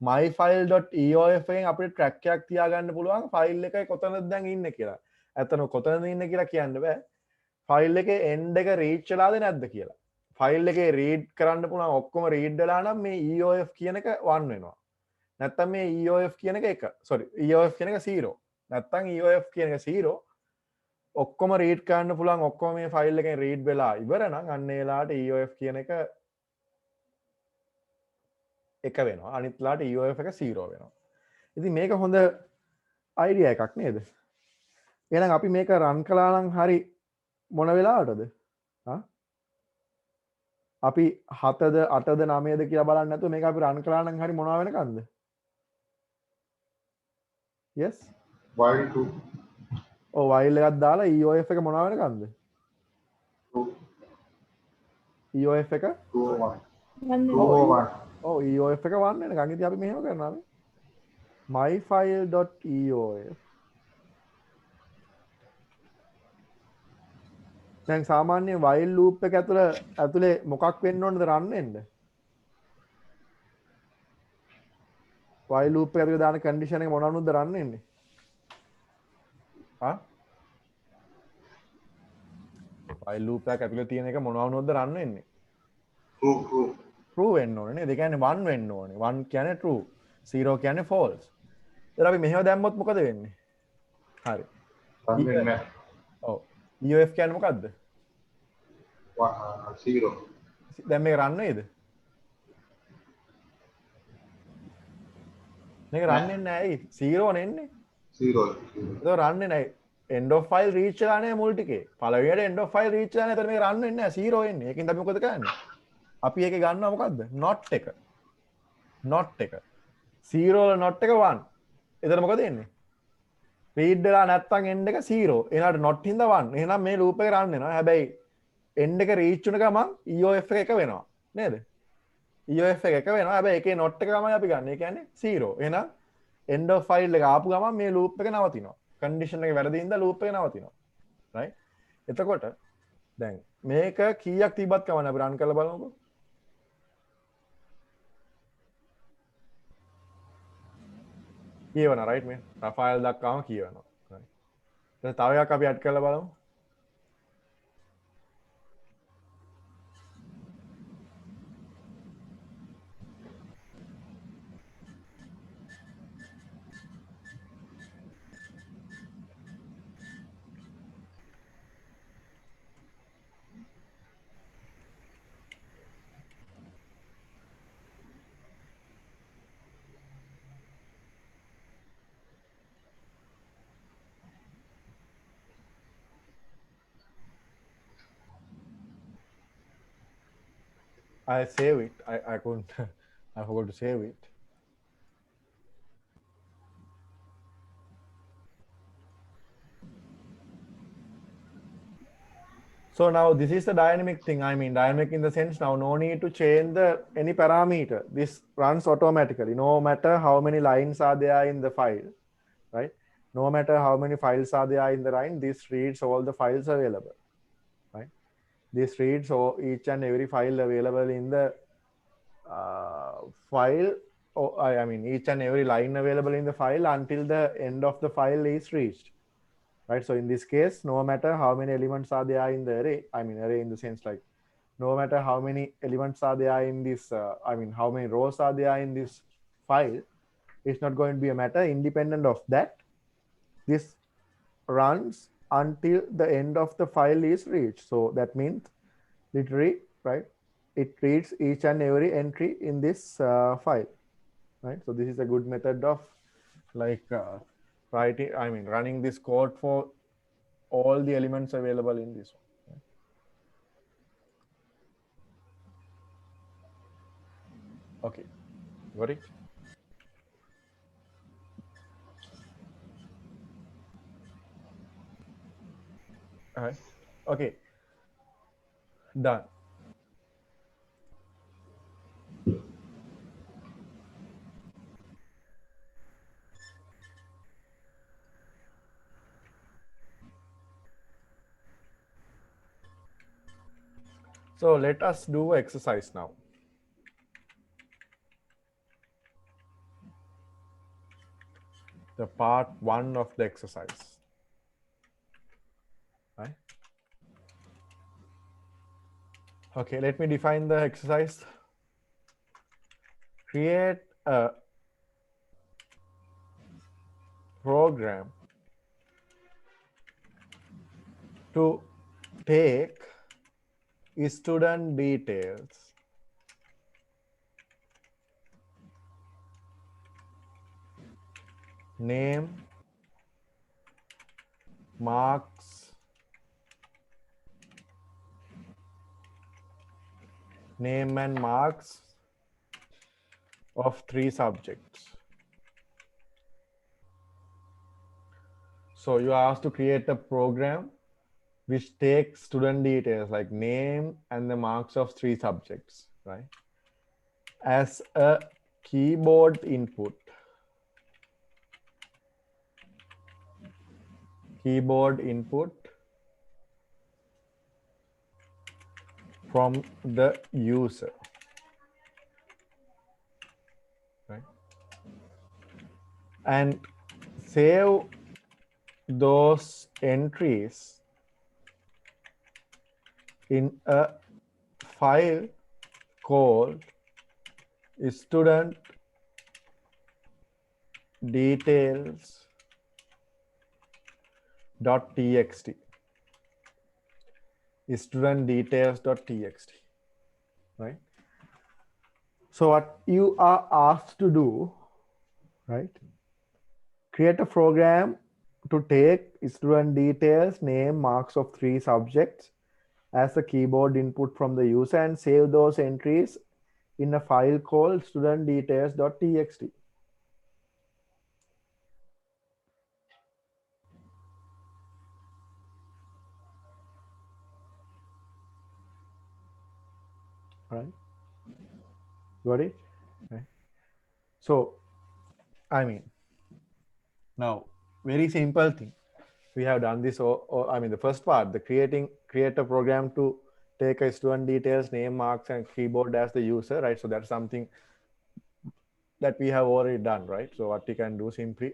S1: myfile.eof එකෙන් අපිට track එකක් තියාගන්න පුළුවන් ෆයිල් එකේ කොතනද දැන් ඉන්නේ කියලා. ඇත්තටම කොතනද ඉන්නේ කියලා කියන්න බෑ. ෆයිල් එකේ end එක reach වෙලාද නැද්ද කියලා. ෆයිල් එකේ read කරන්න පුළුවන් ඔක්කොම read වෙලා නම් මේ EOF කියන එක 1 වෙනවා. නැත්තම් මේ EOF කියන එක 1. sorry EOF කියන එක 0. නැත්තම් EOF කියන එක 0. ඔක්කොම read කරන්න පුළුවන් ඔක්කොම මේ ෆයිල් එකෙන් read වෙලා ඉවර නම් අන්න ඒ වෙලාවට EOF කියන එක 1 වෙනවා. අනිත් වෙලාවට EOF එක 0 වෙනවා. ඉතින් මේක හොඳ අයිඩියා එකක් නේද? එහෙනම් අපි මේක රන් කළා නම් හරි මොන වෙලාවටද? අපි 7ද 8ද 9ද කියලා බලන්න නැතුව මේක අපි රන් කළා නම් හරි මොනවා වෙනකන්ද? yes
S3: while true.
S1: ඔව් while එකක් දාලා EOF එක මොනවා වෙනකන්ද?
S3: True.
S1: EOF එක
S3: True or 1.
S2: One
S3: True or 1.
S1: ඔව් EOF එක 1 වෙනකන්. ඉතින් අපි මෙහෙම කරනවා මේ myfile.eof දැන් සාමාන්‍ය while loop එක ඇතුලේ මොකක් වෙන්න ඕනද run වෙන්න? while loop එක ඇතුලේ දාන condition එක මොනවද run වෙන්නේ? while loop එක ඇතුලේ තියෙන එක මොනවද run වෙන්නේ?
S3: True.
S1: true වෙන්න ඕනේ නේද? ඒ කියන්නේ 1 වෙන්න ඕනේ. 1 කියන්නේ true. 0 කියන්නේ false. ඊට අපි මෙහෙම දැම්මොත් මොකද වෙන්නේ? හරි.
S3: Run වෙන්නේ
S1: ඔව්. EOF කියන්නේ මොකද්ද?
S3: 0.
S1: දැන් මේක run වෙයිද? මේක රන් වෙන්නේ නැහැ ඇයි 0 නෙන්නේ
S3: 0.
S1: ඒක රන් වෙන්නේ නැහැ end of file reach වෙලා නැහැ මුල් ටිකේ පළවෙනියට end of file reach වෙලා නැහැ එතන මේක රන් වෙන්නේ නැහැ 0 එන්නේ ඒකෙන්ද අපි මොකද කරන්නේ අපි ඒකේ ගන්නවා මොකද්ද not එක 0 වල not එක 1 එතන මොකද එන්නේ read වෙලා නැත්තම් end එක 0 එනවාට not හින්දා 1 එහෙනම් මේ loop එක run වෙනවා හැබැයි end එක reach වුණ ගමන් EOF එක වෙනවා නේද EOF එක වෙනවා හැබැයි ඒකේ not එක තමයි අපි ගන්න. ඒ කියන්නේ 0. එහෙනම් end of file එක ආපු ගමන් මේ loop එක නවතිනවා. condition එක වැරදි හින්දා loop එක නවතිනවා. right? එතකොට දැන් මේක කීයක් තිබ්බත් කවන්න අපි run කරලා බලමුකෝ. කියවනවා right මේ. file දක්වාම කියවනවා. right. ඊට තව එකක් අපි add කරලා බලමු. I save it. I couldn't. I forgot to save it. So now this is the dynamic thing. I mean, dynamic in the sense now no need to change the any parameter. This runs automatically, no matter how many lines are there in the file, right? No matter how many files are there in the line, this reads all the files available, right? This reads all, each and every file available in the file. Or, I mean, each and every line available in the file until the end of the file is reached. Right, so in this case, no matter how many elements are there in the array, I mean array in the sense like, no matter how many elements are there in this, I mean how many rows are there in this file, it's not going to be a matter. Independent of that, this runs until the end of the file is reached. So that means literally, right, it reads each and every entry in this file, right? So this is a good method of like writing, I mean, running this code for all the elements available in this one. Okay, got it? All right, okay, done. So let us do exercise now. The part 1 of the exercise. Right? Okay, let me define the exercise. Create a program to take student details name, marks, name and marks of 3 subjects. So you are asked to create a program which takes student details like name and the marks of 3 subjects, right? As a keyboard input. Keyboard input from the user, right? And save those entries in a file called student details.txt. Student details.txt, right? So what you are asked to do right? Create a program to take student details, name, marks of 3 subjects as the keyboard input from the user and save those entries in a file called studentdetails.txt. Right? Got it? Right. So, I mean, now very simple thing. We have done this, or I mean, the first part, the create a program to take a student details, name, marks, and keyboard as the user, right? So that's something that we have already done, right? So what we can do simply,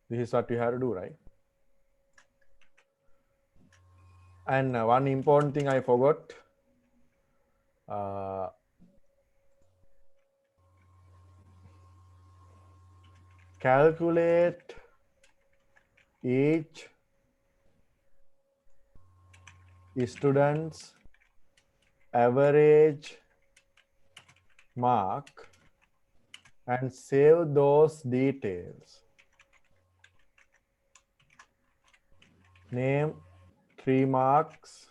S1: this is what we have to do, right? And one important thing I forgot, calculate each student's average mark and save those details. Name, 3 marks,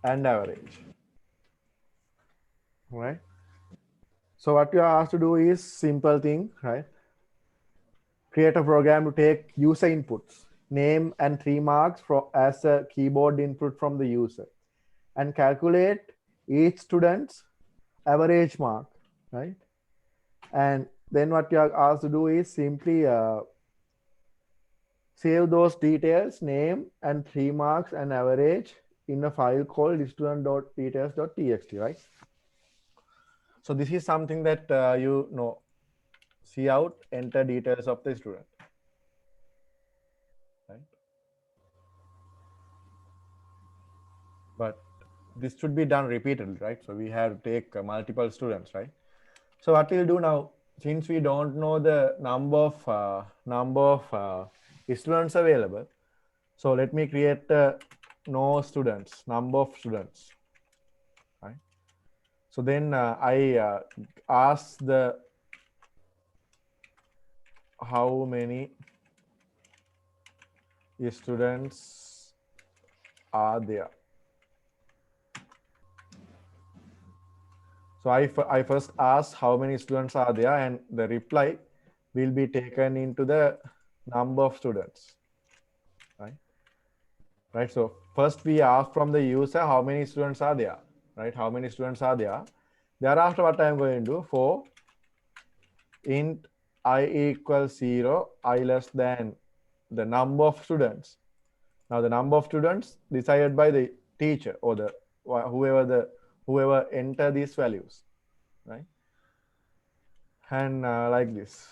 S1: and average. Right? So what you are asked to do is simple thing, right? Create a program to take user inputs, name and 3 marks as a keyboard input from the user, and calculate each student's average mark, right? And then what you are asked to do is simply save those details, name and 3 marks and average in a file called student.details.txt, right? So this is something that you know, see out, enter details of the student, right? But this should be done repeatedly, right? So we have to take multiple students, right? So what we'll do now, since we don't know the number of students available, so let me create no students, number of students, right? So then I ask the how many students are there. So I first ask how many students are there, and the reply will be taken into the number of students, right? Right. So first we ask from the user how many students are there, right? How many students are there? Thereafter, what I am going to do, for int I equals 0, I less than the number of students. Now the number of students decided by the teacher or the whoever enter these values, right? And like this.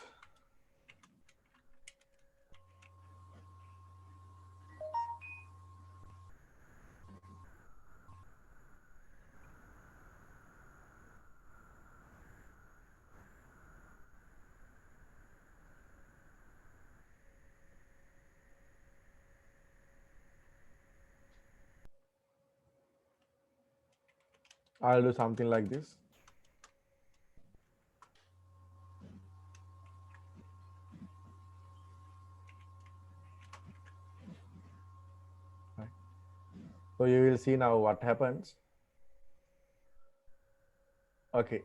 S1: I'll do something like this. Right. So you will see now what happens. Okay.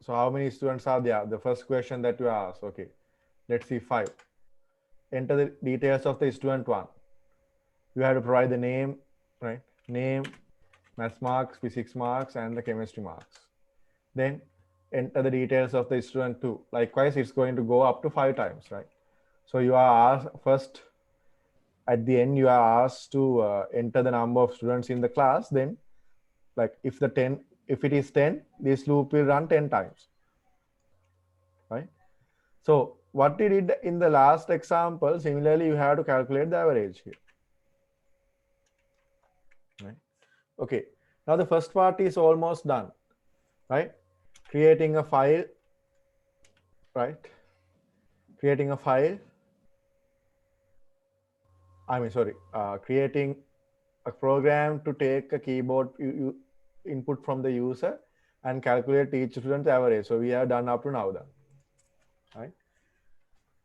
S1: So how many students are there? The first question that you ask. Okay. Let's see 5. Enter the details of the student 1. You have to provide the name, right? Name, maths marks, physics marks, and the chemistry marks. Then enter the details of the student 2. Likewise, it's going to go up to 5 times, right? So you are asked first, at the end, you are asked to enter the number of students in the class. Then, like if it is 10, this loop will run 10 times, right? So what we did in the last example, similarly, you have to calculate the average here. Right? Okay, now the first part is almost done, right? Creating a file, right? Creating a file. Creating a program to take a keyboard input from the user and calculate each student's average. So we have done up to now then, right?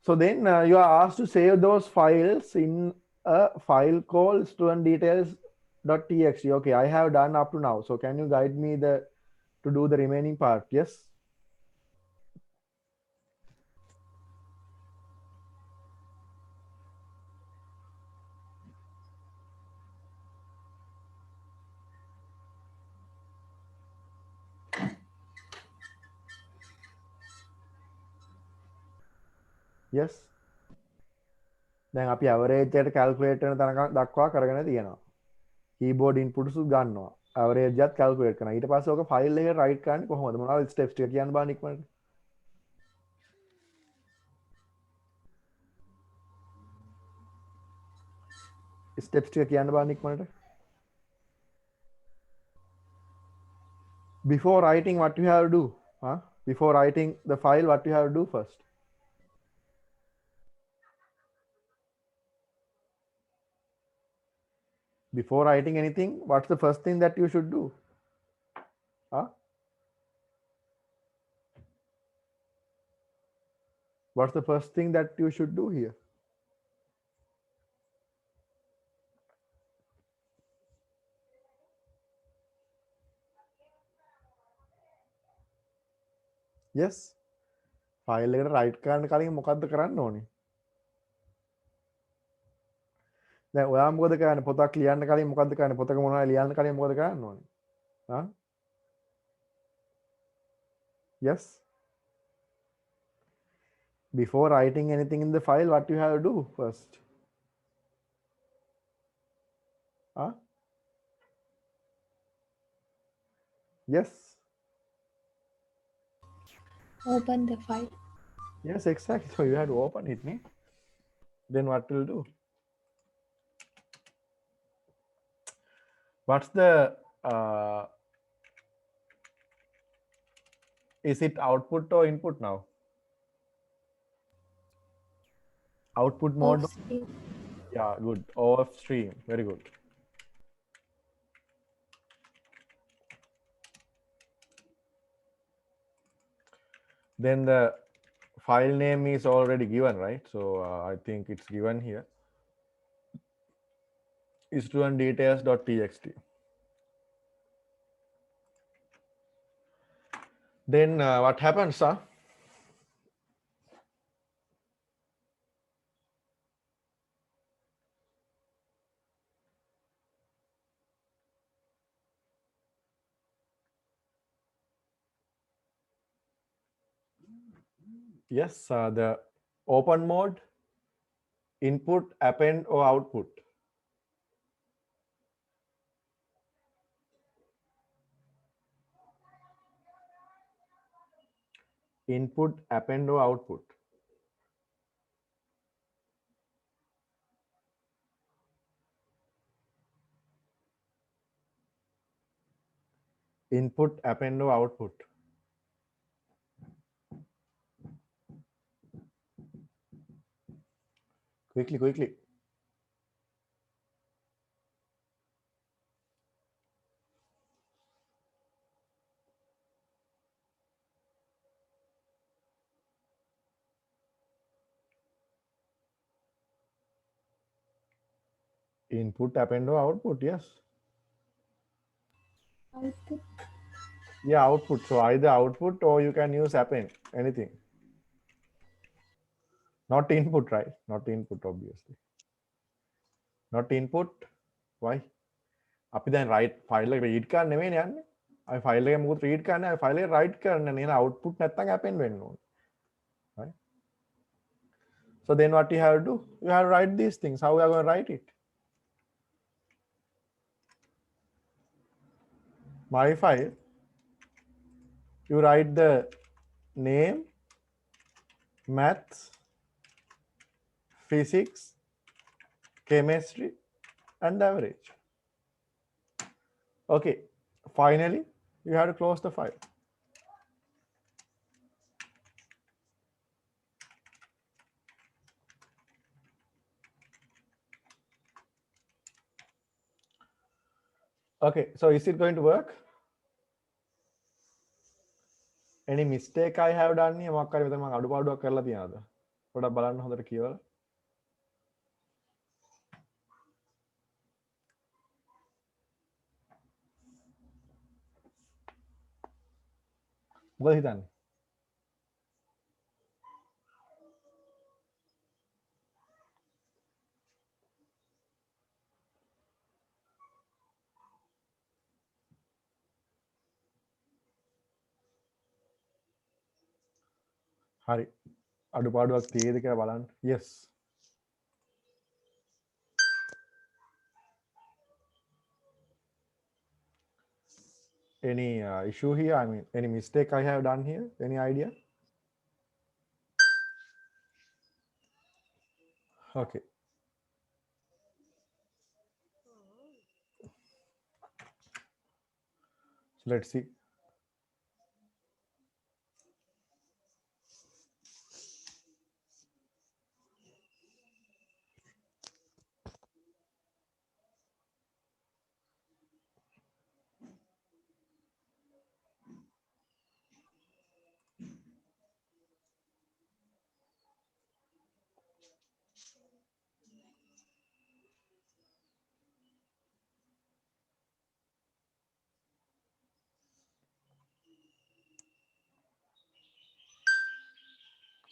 S1: So then you are asked to save those files in a file called studentdetails.txt. Okay, I have done up to now. So can you guide me to do the remaining part? Yes. Yes. දැන් අපි average එකට calculate කරන තැන දක්වා කරගෙන තියෙනවා. keyboard inputs ගන්නවා. average එකත් calculate කරනවා. ඊට පස්සේ ඔක file එකට write කරන්නේ කොහොමද? මොනවද steps ටික කියන්න බලන්න ඉක්මනට. steps ටික කියන්න බලන්න ඉක්මනට. Before writing, what you have to do? Huh? Before writing the file, what you have to do first? Before writing anything, what's the first thing that you should do? Huh? What's the first thing that you should do here? Yes. File එකට write කරන්න කලින් මොකද්ද කරන්න ඕනේ? දැන් ඔයා මොකද කරන්නේ? පොතක් ලියන්න කලින් මොකද්ද කරන්නේ? පොතක මොනවද ලියන්න කලින් මොකද කරන්න ඕනේ? Huh? Yes. Before writing anything in the file, what you have to do first? Huh? Yes.
S2: Open the file.
S1: Yes, exactly. So you have to open it, ne? Then what will do? What's the is it output or input now? Output mode.
S2: Off screen.
S1: Yeah, good. Off stream. Very good. Then the file name is already given, right? So I think it's given here. studentdetails.txt. Then what happens, sir? Yes, the open mode, input, append, or output. Input, append, or output. Input, append, or output. Quickly. Input, append, or output, yes.
S2: Output.
S1: Yeah, output. So either output or you can use append, anything. Not input, right? Not input, obviously. Not input. Why? අපි දැන් write file එක read කරන්න නෙමෙයිනේ යන්නේ. අපි file එක මොකද read කරන්නේ? අපි file එක write කරන්න නේ. output නැත්තම් append වෙන්න ඕනේ. Right? So then what you have to do? You have to write these things. How we are going to write it? My file. You write the name, maths, physics, chemistry, and average. Okay, finally, you have to close the file. Okay, so is it going to work? any mistake I have done here මොකක් හරි මෙතන මම අඩුපාඩුවක් කරලා තියනවද පොඩ්ඩක් බලන්න හොඳට කියවලා මොකද හිතන්නේ හරි අඩුපාඩුවක් තියෙද කියලා බලන්න yes any issue here I mean any mistake I have done here any idea okay so let's see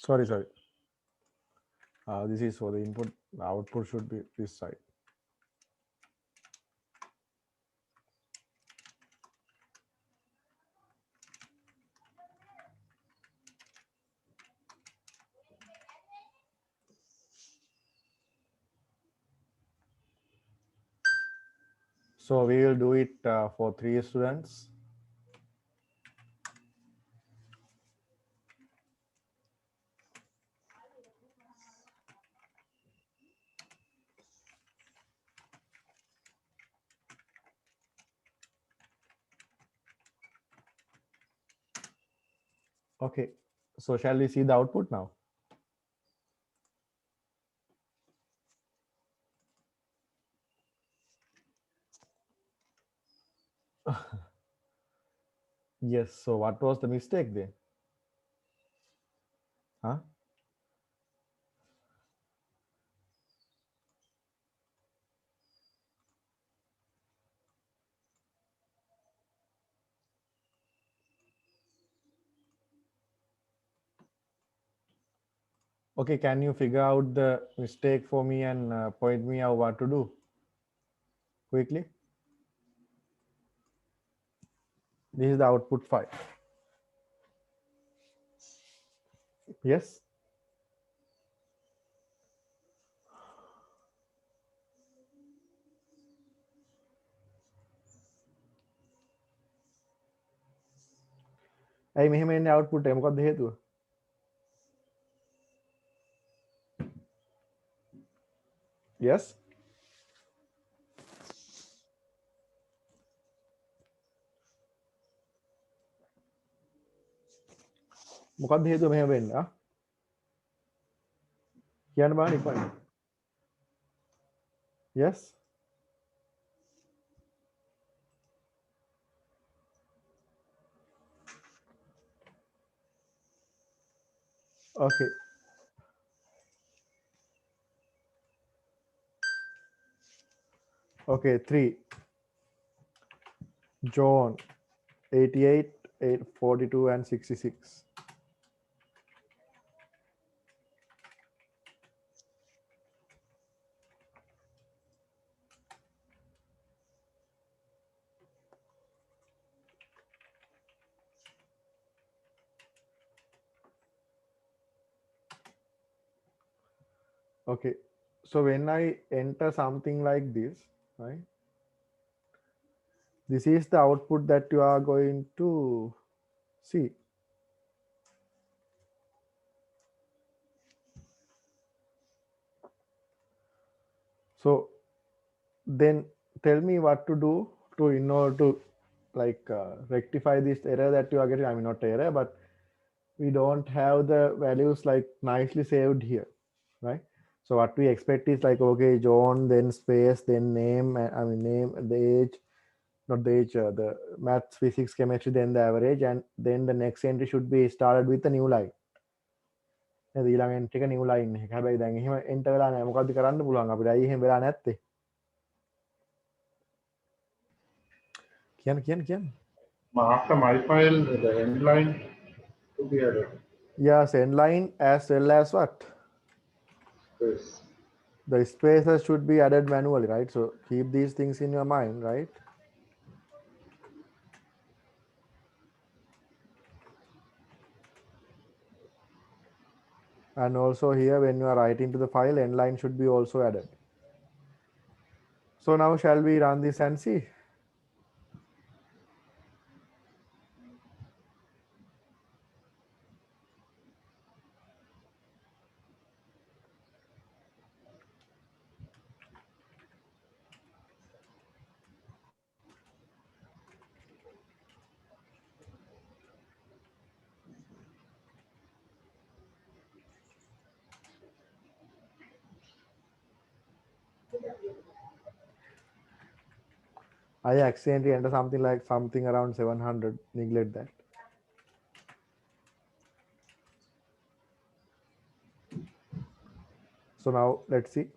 S1: sorry this is for the input the output should be this side so we will do it for 3 students okay so shall we see the output now yes so what was the mistake then huh okay can you figure out the mistake for me and point me out what to do quickly this is the output file yes ඇයි මෙහෙම එන්නේ output එක මොකක්ද හේතුව yes මොකක්ද හේතුව මෙහෙම වෙන්නේ කියන්න බලන්න ඉක්මනින් yes okay okay 3 John 88 42 and 66 okay so when I enter something like this right this is the output that you are going to see so then tell me what to do to in order to like rectify this error that you are getting I mean not error but we don't have the values like nicely saved here right so what we expect is like okay John then space then name I mean name the age not the age, the maths, physics, chemistry, then the average, and then the next entry should be started with a new line. නේද? ඊළඟ entry එක new line එක. හැබැයි දැන් එහෙම enter වෙලා නැහැ. මොකද්ද කරන්න පුළුවන් අපිට? ඇයි එහෙම වෙලා නැත්තේ? කියන්න.
S3: After my file, the end line to be added.
S1: Yes, end line as well as what?
S3: Yes.
S1: The spaces should be added manually, right? So keep these things in your mind, right? And also here, when you are writing to the file, end line should be also added. So now shall we run this and see? I accidentally enter something around 700. Neglect that. So now let's see.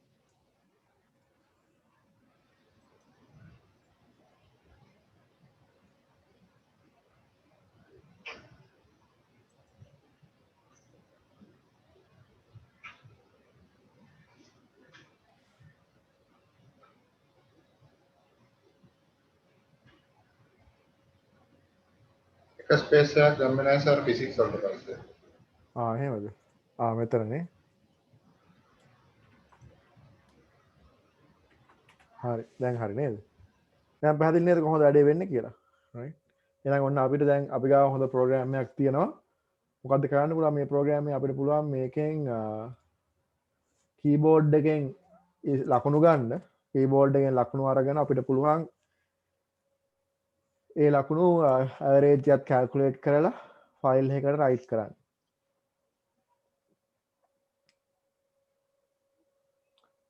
S3: එක space එකක් ගන්න නැහැ sir physics වලට පස්සේ.
S1: එහෙමද? මෙතනනේ. හරි. දැන් හරි නේද? දැන් පැහැදිලි නේද කොහොමද වැඩේ වෙන්නේ කියලා? right? එහෙනම් ඔන්න අපිට දැන් අපි ගාව හොඳ ප්‍රෝග්‍රෑම් එකක් තියෙනවා. මොකද්ද කරන්න පුළුවන් මේ ප්‍රෝග්‍රෑම් එක අපිට පුළුවන් මේකෙන් කීබෝඩ් එකෙන් ලකුණු ගන්න. කීබෝඩ් එකෙන් ලකුණු අරගෙන අපිට පුළුවන් ඒ ලකුණු ඇවරේජ් එකත් කැල්කියුලේට් කරලා ෆයිල් එකකට රයිට් කරන්න.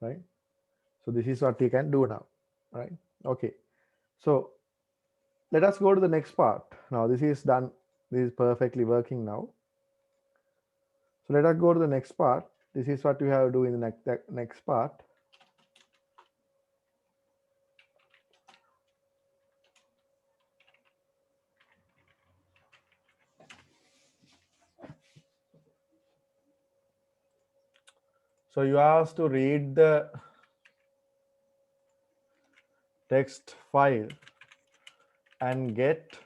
S1: right? So this is what you can do now, right? Okay. So let us go to the next part. Now this is done. This is perfectly working now. So let us go to the next part. This is what you have to do in the next part. So you have to read the text file and get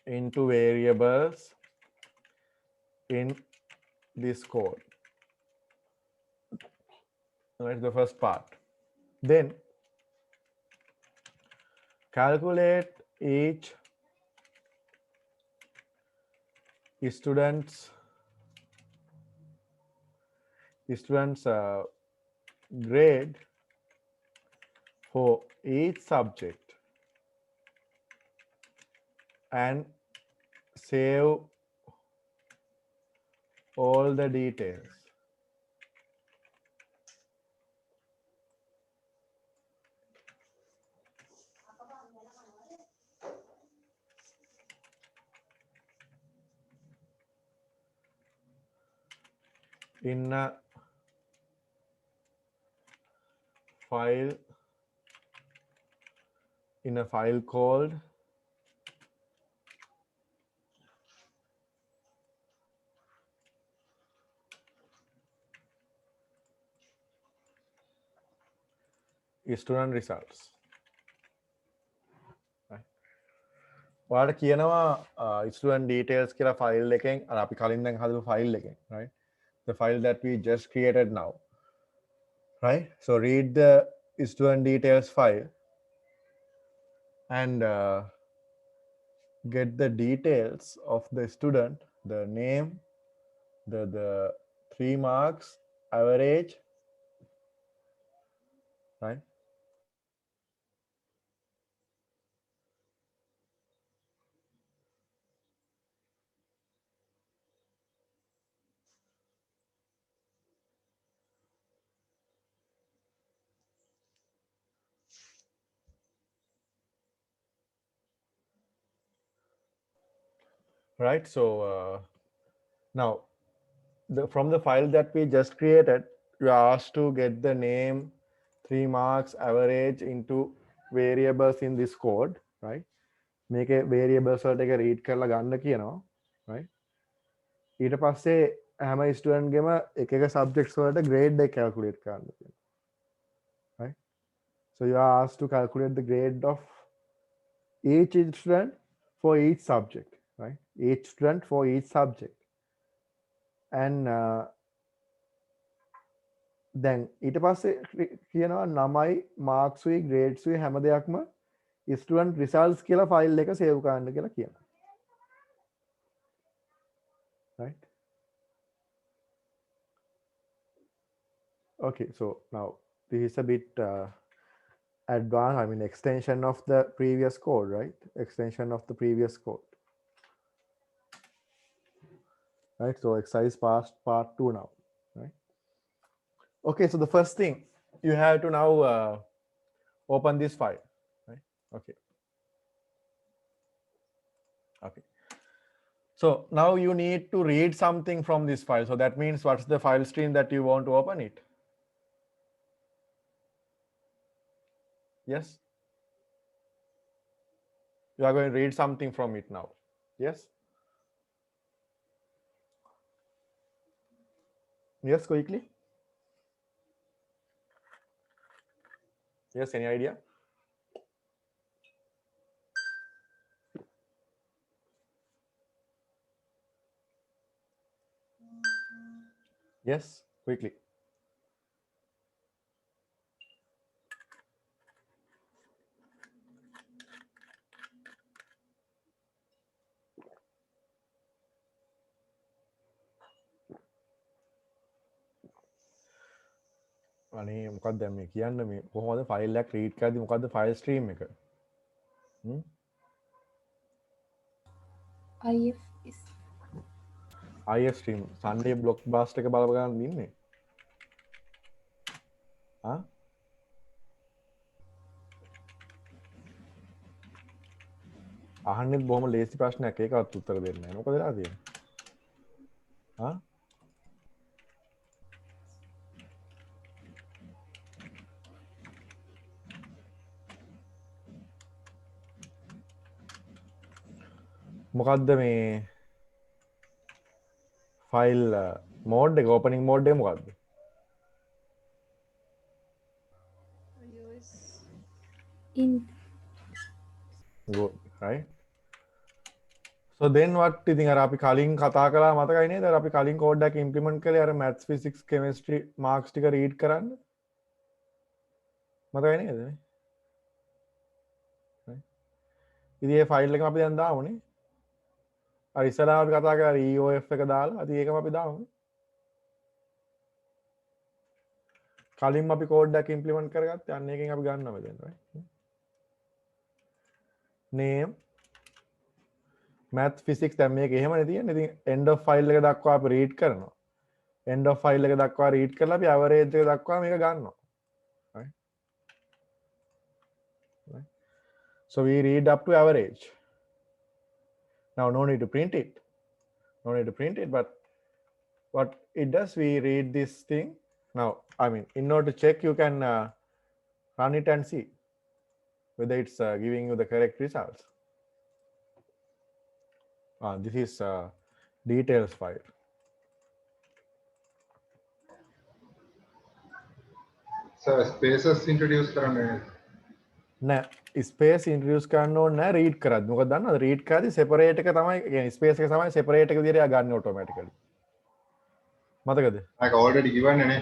S1: into variables in this code. That's the first part. Then calculate each student's grade for each subject and save all the details. In a file called student results. ඔයාලට කියනවා student details කියලා file එකෙන් අර අපි කලින් දැන් හදපු file එකෙන්, right? The file that we just created now, right? So read the student details file and get the details of the student, the name, the 3 marks, average, right? right? So now from the file that we just created, you are asked to get the name, 3 marks, average into variables in this code, right? Make a variables වලට එක read කරලා ගන්න කියනවා, right? ඊට පස්සේ හැම student ගෙම එක එක subjects වලට grade එක calculate කරන්න තියෙනවා, right? So you are asked to calculate the grade of each student for each subject, right? Each student for each subject. And then ඊට පස්සේ කියනවා නමයි මාක්ස්ුයි ග්‍රේඩ්ස්ුයි හැම දෙයක්ම ස්ටුඩන්ට් රිසල්ට්ස් කියලා ෆයිල් එක සේව් කරන්න කියලා කියනවා, right? Okay, so now this is a bit advanced, I mean extension of the previous code, right? Extension of the previous code, right? So exercise part 2 now, right? Okay, so the first thing you have to now open this file, right? Okay. So now you need to read something from this file. So that means what's the file stream that you want to open it? Yes? You are going to read something from it now. Yes? Yes, quickly. Yes, any idea? Yes, quickly. අනේ මොකක්ද දැන් මේ කියන්න මේ කොහොමද file එකක් read කරද්දි මොකක්ද ෆයිල් ස්ට්‍රීම් එක?
S2: IF is
S1: IF stream Sunday blockbuster එක බල ගන්න ඉන්නේ. ආ? අහන්නෙත් බොහොම ලේසි ප්‍රශ්නයක් ඒකවත් උත්තර දෙන්නේ නැහැ. මොකද වෙලා තියෙන්නේ? ආ? මොකක්ද මේ ෆයිල් මෝඩ් එක ඕපනින් මෝඩ් එක මොකක්ද?
S2: in
S1: Good, right? So then what ඉතින් අර අපි කලින් කතා කළා මතකයි නේද? අර අපි කලින් කෝඩ් එකක් ඉම්ප්ලිමන්ට් කළේ අර maths physics chemistry marks ටික රීඩ් කරන්න. මතකයි නේද? ඉතින් මේ ෆයිල් එකම අපි දැන් දාමුනේ. අර ඉස්සරහා අපි කතා කරා EOF එක දාලා ඉතින් ඒකම අපි දාමු. කලින් අපි කෝඩ් එකක් ඉම්ප්ලිමන්ට් කරගත්තා. අන්න එකෙන් අපි ගන්නවා මෙතන, right? name math physics දැන් මේක එහෙමනේ තියෙන්නේ. ඉතින් end of file එක දක්වා අපි read කරනවා. end of file එක දක්වා read කරලා අපි average එක දක්වා මේක ගන්නවා. right? Right? So we read up to average. Now no need to print it. No need to print it, but what it does, we read this thing. Now, I mean, in order to check, you can run it and see whether it's giving you the correct results. This is details file.
S3: So spaces introduce කරන්නේ
S1: නෑ space introduce කරන්න ඕනේ නෑ read කරද්දි. මොකද දන්නවද read කරද්දි separate එක තමයි කියන්නේ ස්පේස් එක තමයි සෙපරේට් එක විදිහට ගන්න ඔටෝමැටිකලි. මතකද?
S3: ඒක already given නේ.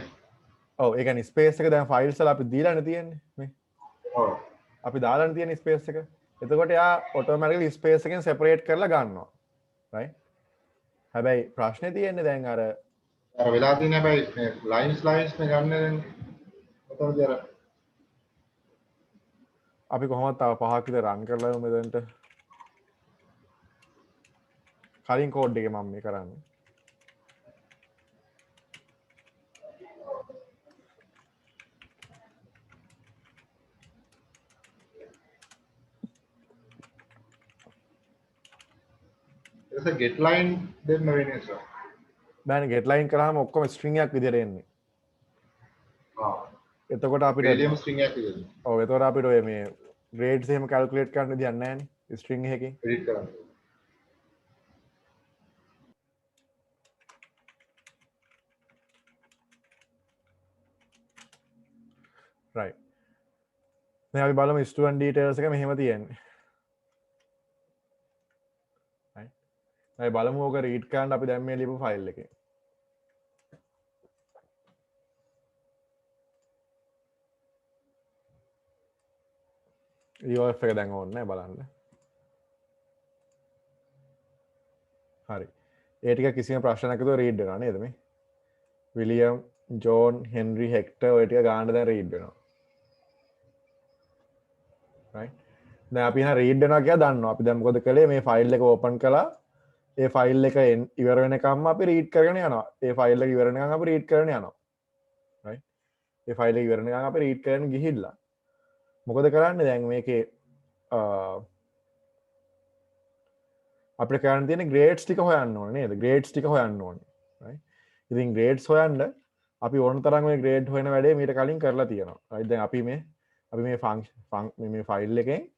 S1: ඔව් ඒ කියන්නේ ස්පේස් එක දැන් ෆයිල්ස් වල අපි දීලානේ තියෙන්නේ මේ.
S3: ඔව්.
S1: අපි දාලානේ තියෙන ස්පේස් එක. එතකොට එයා ඔටෝමැටිකලි ස්පේස් එකෙන් සෙපරේට් කරලා ගන්නවා. right? හැබැයි ප්‍රශ්නේ තියෙන්නේ දැන් අර
S3: වෙලා තියෙන හැබැයි lines නේ ගන්න දැන්. කොතනද අර
S1: අපි කොහොමද තව පහක් විතර රන් කරලා මෙතනට කලින් කෝඩ් එකේ මම මේ කරන්නේ.
S3: there's a get line දෙන්න වෙන්නේ sir.
S1: බෑනේ get line කරාම ඔක්කොම string එකක් විදියට එන්නේ. එතකොට අපිට
S3: Helium string එකක් විදියට
S1: ඔව් එතකොට අපිට ඔය මේ grades එහෙම calculate කරන්න විදියක් නැහැ නේ string එකකින්.
S3: edit කරන්න.
S1: right. දැන් අපි බලමු student details එක මෙහෙම තියෙන්නේ. right. අපි බලමු ඕක read කරන්න අපි දැන් මේ ලියපු file එකේ. EOF එක දැන් ඕනේ නැහැ බලන්න. හරි. ඒ ටික කිසිම ප්‍රශ්නයක් නැතුව read වෙනවා නේද මේ? විලියම්, ජෝන්, හෙන්රි, හෙක්ටර් ඔය ටික ගන්න දැන් read වෙනවා. right. දැන් අපි එහෙනම් read වෙනවා කියලා දන්නවා. අපි දැන් මොකද කළේ මේ file එක open කළා. ඒ file එක ඉවර වෙනකම්ම අපි read කරගෙන යනවා. ඒ file එක ඉවර වෙනකම් අපි read කරගෙන යනවා. right. ඒ file එක ඉවර වෙනකම් අපි read කරගෙන ගිහිල්ලා මොකද කරන්නේ දැන් මේකේ අපිට කරන්න තියෙන grades ටික හොයන්න ඕනේ නේද? grades ටික හොයන්න ඕනේ. right. ඉතින් grades හොයන්න අපි ඕන තරම් මේ grade හොයන වැඩේ මීට කලින් කරලා තියෙනවා. right. දැන් අපි මේ function මේ file එකෙන්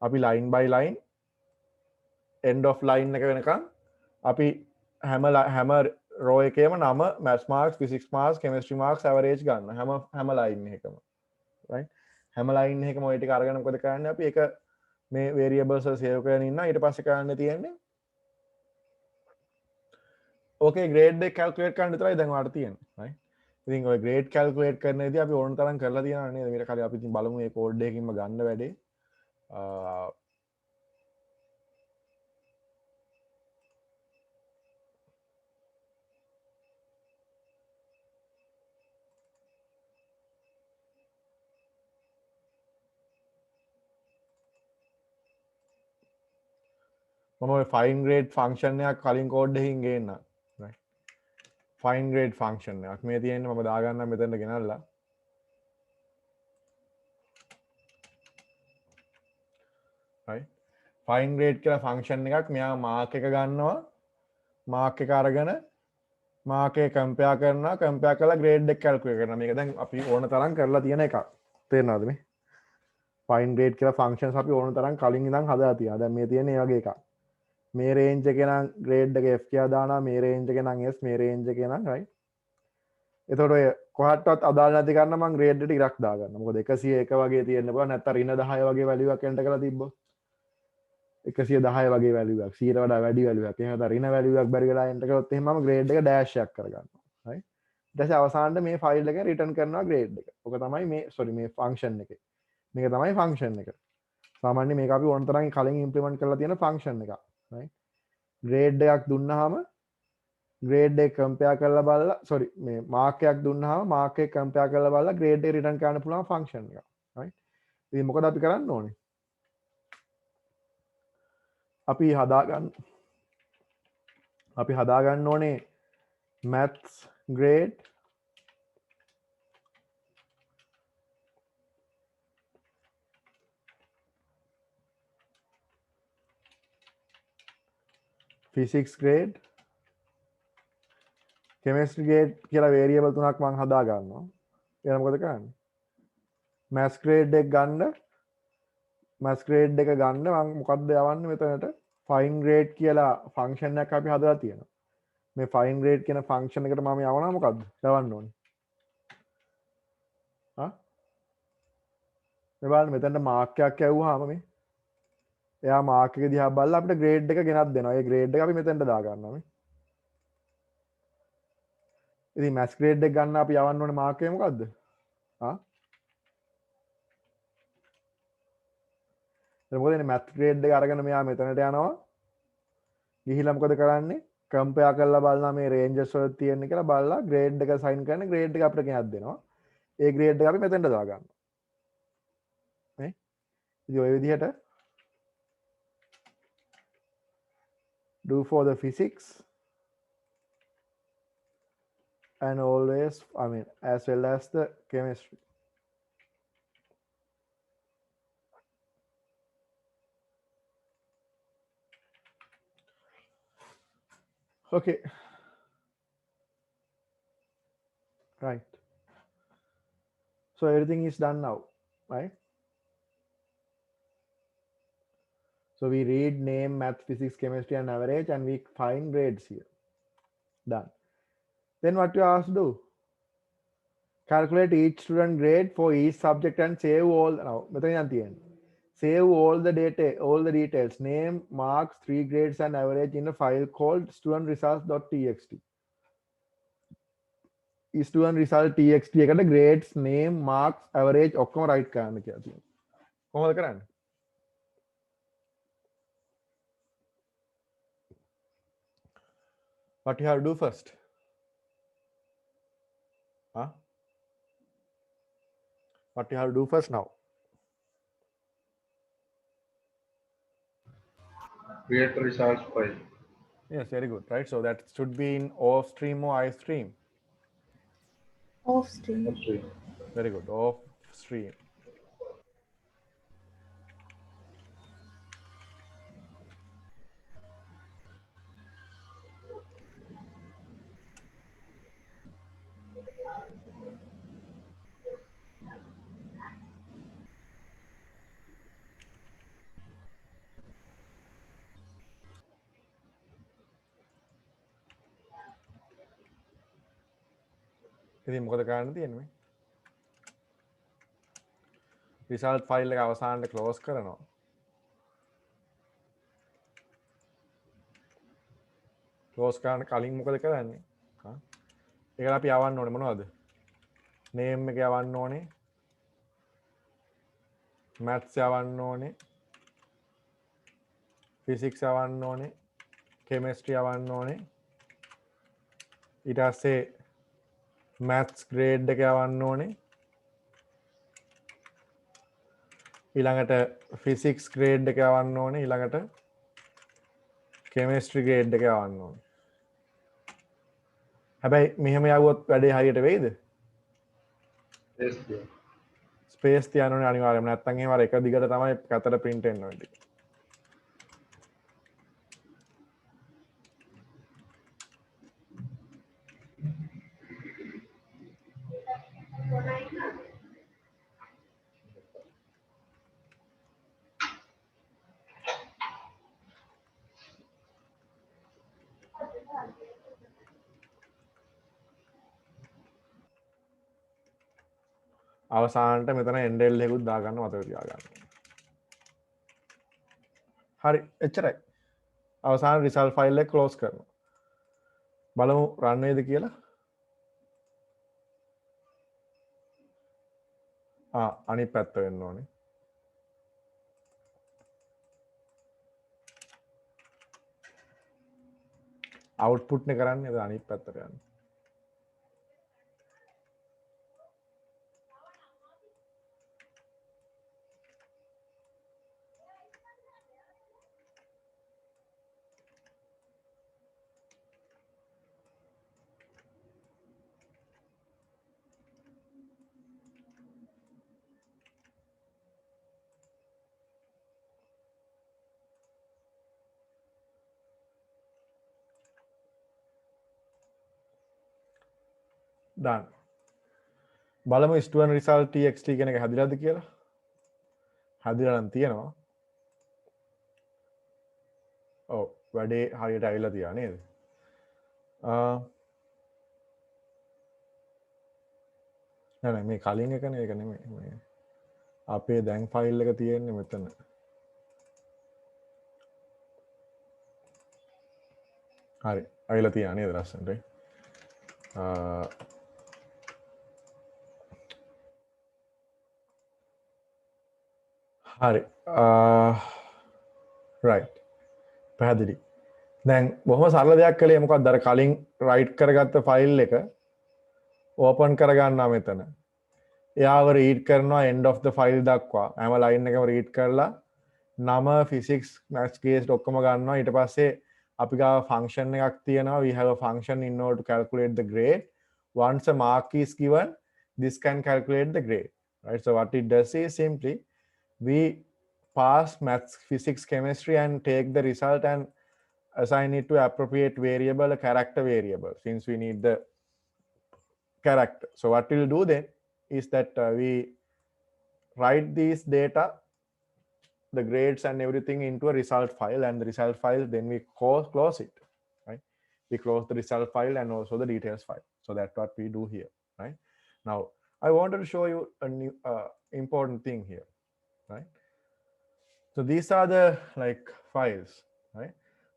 S1: අපි line by line end of line එක වෙනකන් අපි හැම row එකේම නම maths marks, physics marks, chemistry marks average ගන්න හැම line එකකම. right. හැම line එකකම ওই ටික අරගෙන මොකද කරන්නේ අපි ඒක මේ variables වල save කරගෙන ඉන්නවා. ඊට පස්සේ කරන්න තියෙන්නේ okay grade එක calculate කරන්න විතරයි දැන් ඔයාලට තියෙන්නේ. right. ඉතින් ඔය grade calculate කරන විදිහ අපි ඕන තරම් කරලා තියෙනවා නේද? ඊට කලින් අපි ඉතින් බලමු මේ code එකකින්ම ගන්න වැඩේ. මම ඔය fine grade function එකක් කලින් code එකකින් ගේන්න. right. fine grade function එකක් මේ තියෙන්නේ මම දාගන්නම් මෙතනට ගෙනල්ලා. right. fine grade කියලා function එකක් මෙයා mark එක ගන්නවා. mark එක අරගෙන mark එක compare කරනවා. compare කරලා grade එක calculate කරනවා. මේක දැන් අපි ඕන තරම් කරලා තියෙන එකක්. තේරෙනවද මේ? fine grade කියලා functions අපි ඕන තරම් කලින් ඉඳන් හදලා තියෙනවා. දැන් මේ තියෙන්නේ මේ වගේ එකක්. මේ රේන්ජ් එකේ නම් grade එක F කියලා දානවා. මේ රේන්ජ් එකේ නම් S, මේ රේන්ජ් එකේ නම් right. එතකොට ඔය කොහටවත් අදාළ නැති කරන්න මම grade එක ඉරක් දාගන්නවා. මොකද 101 වගේ තියෙන්න පුළුවන්. නැත්නම් ඍණ 10 වගේ value එකක් එන්ටර් කරලා තිබ්බොත් 110 වගේ value එකක් 100ට වඩා වැඩි value එකක්. එහෙම නැත්නම් ඍණ value එකක් බැරි වෙලා එන්ටර් කරොත් එහෙම මම grade එක dash එකක් කරගන්නවා. right. ඊට පස්සේ අවසානයේ මේ file එක return කරනවා grade එක. ඔක තමයි මේ function එකේ. මේක තමයි function එක. සාමාන්‍යයෙන් මේක අපි ඕන තරම් කලින් implement කරලා තියෙන function එකක්. right. grade එකක් දුන්නාම grade එක compare කරලා බලලා මේ mark එකක් දුන්නාම mark එක compare කරලා බලලා grade එක return කරන්න පුළුවන් function එකක්. right. ඉතින් මොකද අපි කරන්න ඕනේ? අපි හදාගන්න ඕනේ maths grade physics grade chemistry grade කියලා variable තුනක් මම හදා ගන්නවා. ඊළඟ මොකද කරන්නේ? maths grade එක ගන්න මම මොකද්ද යවන්නේ මෙතනට fine grade කියලා function එකක් අපි හදලා තියෙනවා. මේ fine grade කියන function එකට මම යවනවා මොකද්ද? යවන්න ඕනේ. මේ බලන්න මෙතනට mark එකක් ඇව්වහම මේ එයා mark එක දිහා බලලා අපිට grade එක ගෙනත් දෙනවා. ඒ grade එක අපි මෙතනට දා ගන්නවා මේ. ඉතින් maths grade එක ගන්න අපි යවන්න ඕනේ mark එක මොකද්ද? මොකද math grade එක අරගෙන මෙයා මෙතනට යනවා. ගිහිලා මොකද කරන්නේ? compare කරලා බලනවා මේ ranges වල තියෙන කියලා බලලා grade එක assign කරන grade එක අපිට ගෙනත් දෙනවා. ඒ grade එක අපි මෙතනට දා ගන්නවා. නේ? ඉතින් ඔය විදිහට do for the physics and always as well as the chemistry. Okay. Right. So everything is done now, right? So we read name, math, physics, chemistry, and average, and we find grades here. Done. Then what you asked to do? Calculate each student grade for each subject and save all. Now, save all the data, all the details, name, marks, 3 grades, and average in a file called studentresults.txt. Student result txt එකට grades, name, marks, average ඔක්කොම write කරන්න කියලා තියෙනවා. කොහොමද කරන්නේ? What you have to do first? Huh? What you have to do first now?
S3: Create results file.
S1: Yes, very good, right? So that should be in off stream or I stream.
S2: Off stream.
S3: Okay.
S1: Very good, off stream. ඉතින් මොකද කරන්න තියෙන්නේ? result file එක අවසානට close කරනවා. close කරන්න කලින් මොකද කරන්නේ? ඒකට අපි යවන්න ඕනේ මොනවද? name එක යවන්න ඕනේ. maths යවන්න ඕනේ. physics යවන්න ඕනේ. chemistry යවන්න ඕනේ. ඊට පස්සේ maths grade එක යවන්න ඕනේ. ඊළඟට physics grade එක යවන්න ඕනේ. ඊළඟට chemistry grade එක යවන්න ඕනේ. හැබැයි මෙහෙම යවුවොත් වැඩේ හරියට වෙයිද?
S3: Yes, dear.
S1: ස්පේස් තියන්න ඕනේ අනිවාර්යයෙන්ම. නැත්නම් එහෙම අර එක දිගට තමයි කතර print වෙන්න ඕනේ. අවසානට මෙතන endl එකකුත් දාගන්න මතක තියාගන්න. හරි එච්චරයි. අවසාන result file එක close කරනවා. බලමු run වේද කියලා. අනිත් පැත්ත වෙන්න ඕනේ. output නේ කරන්නේ ඒක අනිත් පැත්තට යන්නේ. done. බලමු student result txt කියන එක හැදිලාද කියලා. හැදිලා නම් තියෙනවා. ඔව් වැඩේ හරියට ඇවිල්ලා තියා නේද? නෑ මේ කලින් එකනේ ඒක නෙමෙයි. මේ අපේ දැන් ෆයිල් එක තියෙන්නේ මෙතන. හරි ඇවිල්ලා තියා නේද ලස්සනට? හරි right පැහැදිලි. දැන් බොහොම සරල දෙයක් කළේ මොකක්ද? අර කලින් write කරගත්ත ෆයිල් එක open කරගන්නවා මෙතන. එයාව read කරනවා end of the file දක්වා. හැම line එකම read කරලා නම physics maths case ඔක්කොම ගන්නවා. ඊට පස්සේ අපි ගාව function එකක් තියෙනවා. We have a function in order to calculate the grade. Once a mark is given, this can calculate the grade. Right? So what it does is simply we pass maths, physics, chemistry and take the result and assign it to appropriate variable, a character variable, since we need the character. So what we'll do then is that we write these data, the grades and everything, into a result file, and the result file, then we close it, right? We close the result file and also the details file. So that's what we do here, right? Now I wanted to show you a new important thing here, right? So these are the like files, right?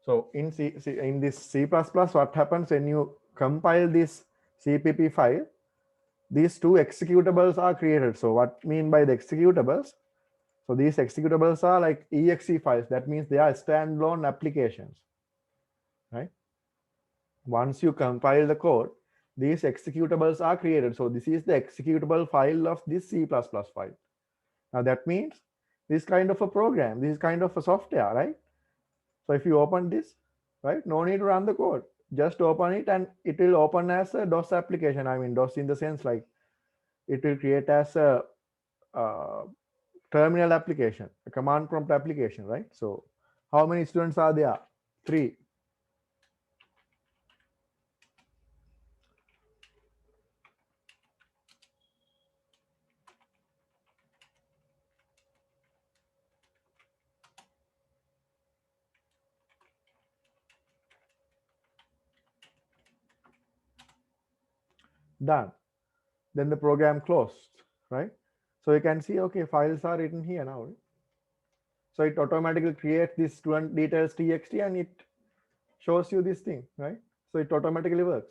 S1: So in in this C++, what happens when you compile this CPP file, these two executables are created. So what I mean by the executables? So these executables are like exe files. That means they are standalone applications, right? Once you compile the code, these executables are created. So this is the executable file of this C++ file. Now that means this kind of a program, this kind of a software, right? So if you open this, right, no need to run the code. Just open it and it will open as a DOS application. I mean DOS in the sense like it will create as a terminal application, a command prompt application, right? So how many students are there? 3. Done. Then the program closed, right? So you can see, okay, files are written here now. Right? So it automatically creates this student details txt and it shows you this thing, right? So it automatically works.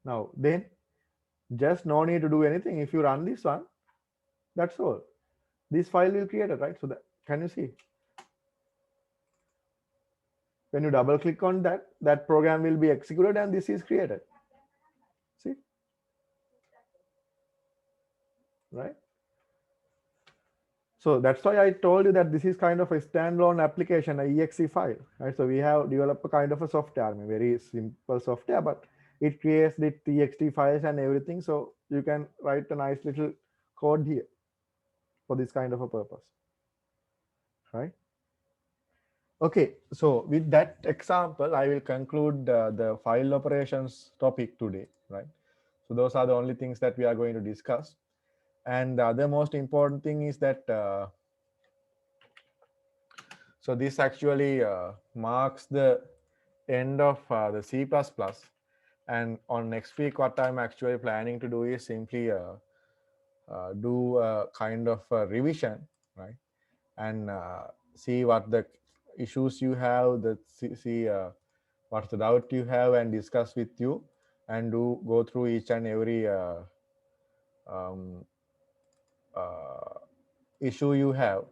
S1: Now then just no need to do anything. If you run this one, that's all. This file will create it, right? So that, can you see? When you double click on that, that program will be executed and this is created. See? Right? So that's why I told you that this is kind of a standalone application, a exe file, right? So we have developed a kind of a software, I mean, very simple software, but it creates the txt files and everything. So you can write a nice little code here for this kind of a purpose, right? Okay, so with that example, I will conclude the file operations topic today, right? So those are the only things that we are going to discuss. And the other most important thing is that so this actually marks the end of the C++. And on next week, what I'm actually planning to do is simply do a kind of a revision, right? And see what the issues you have, see what's the doubt you have, and discuss with you, and go through each and every um, issue you have.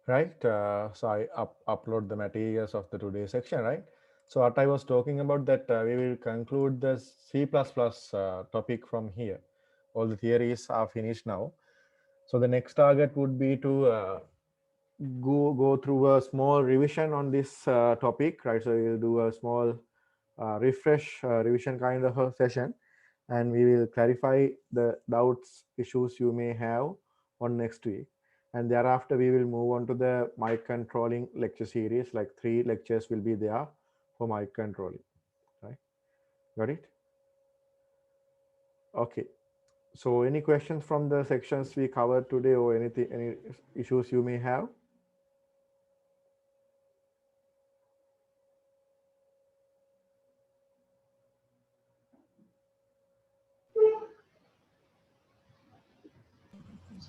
S1: Right, so I upload the materials of the today's section, right? So what I was talking about, that we will conclude the C++ topic from here. All the theories are finished now. So the next target would be to go through a small revision on this topic, right? So we'll do a small refresh revision kind of a session, and we will clarify the doubts, issues you may have on next week. And thereafter, we will move on to the mic controlling lecture series. Like 3 lectures will be there for mic controlling, right? Got it? Okay. So any questions from the sections we covered today, or anything, any issues you may have?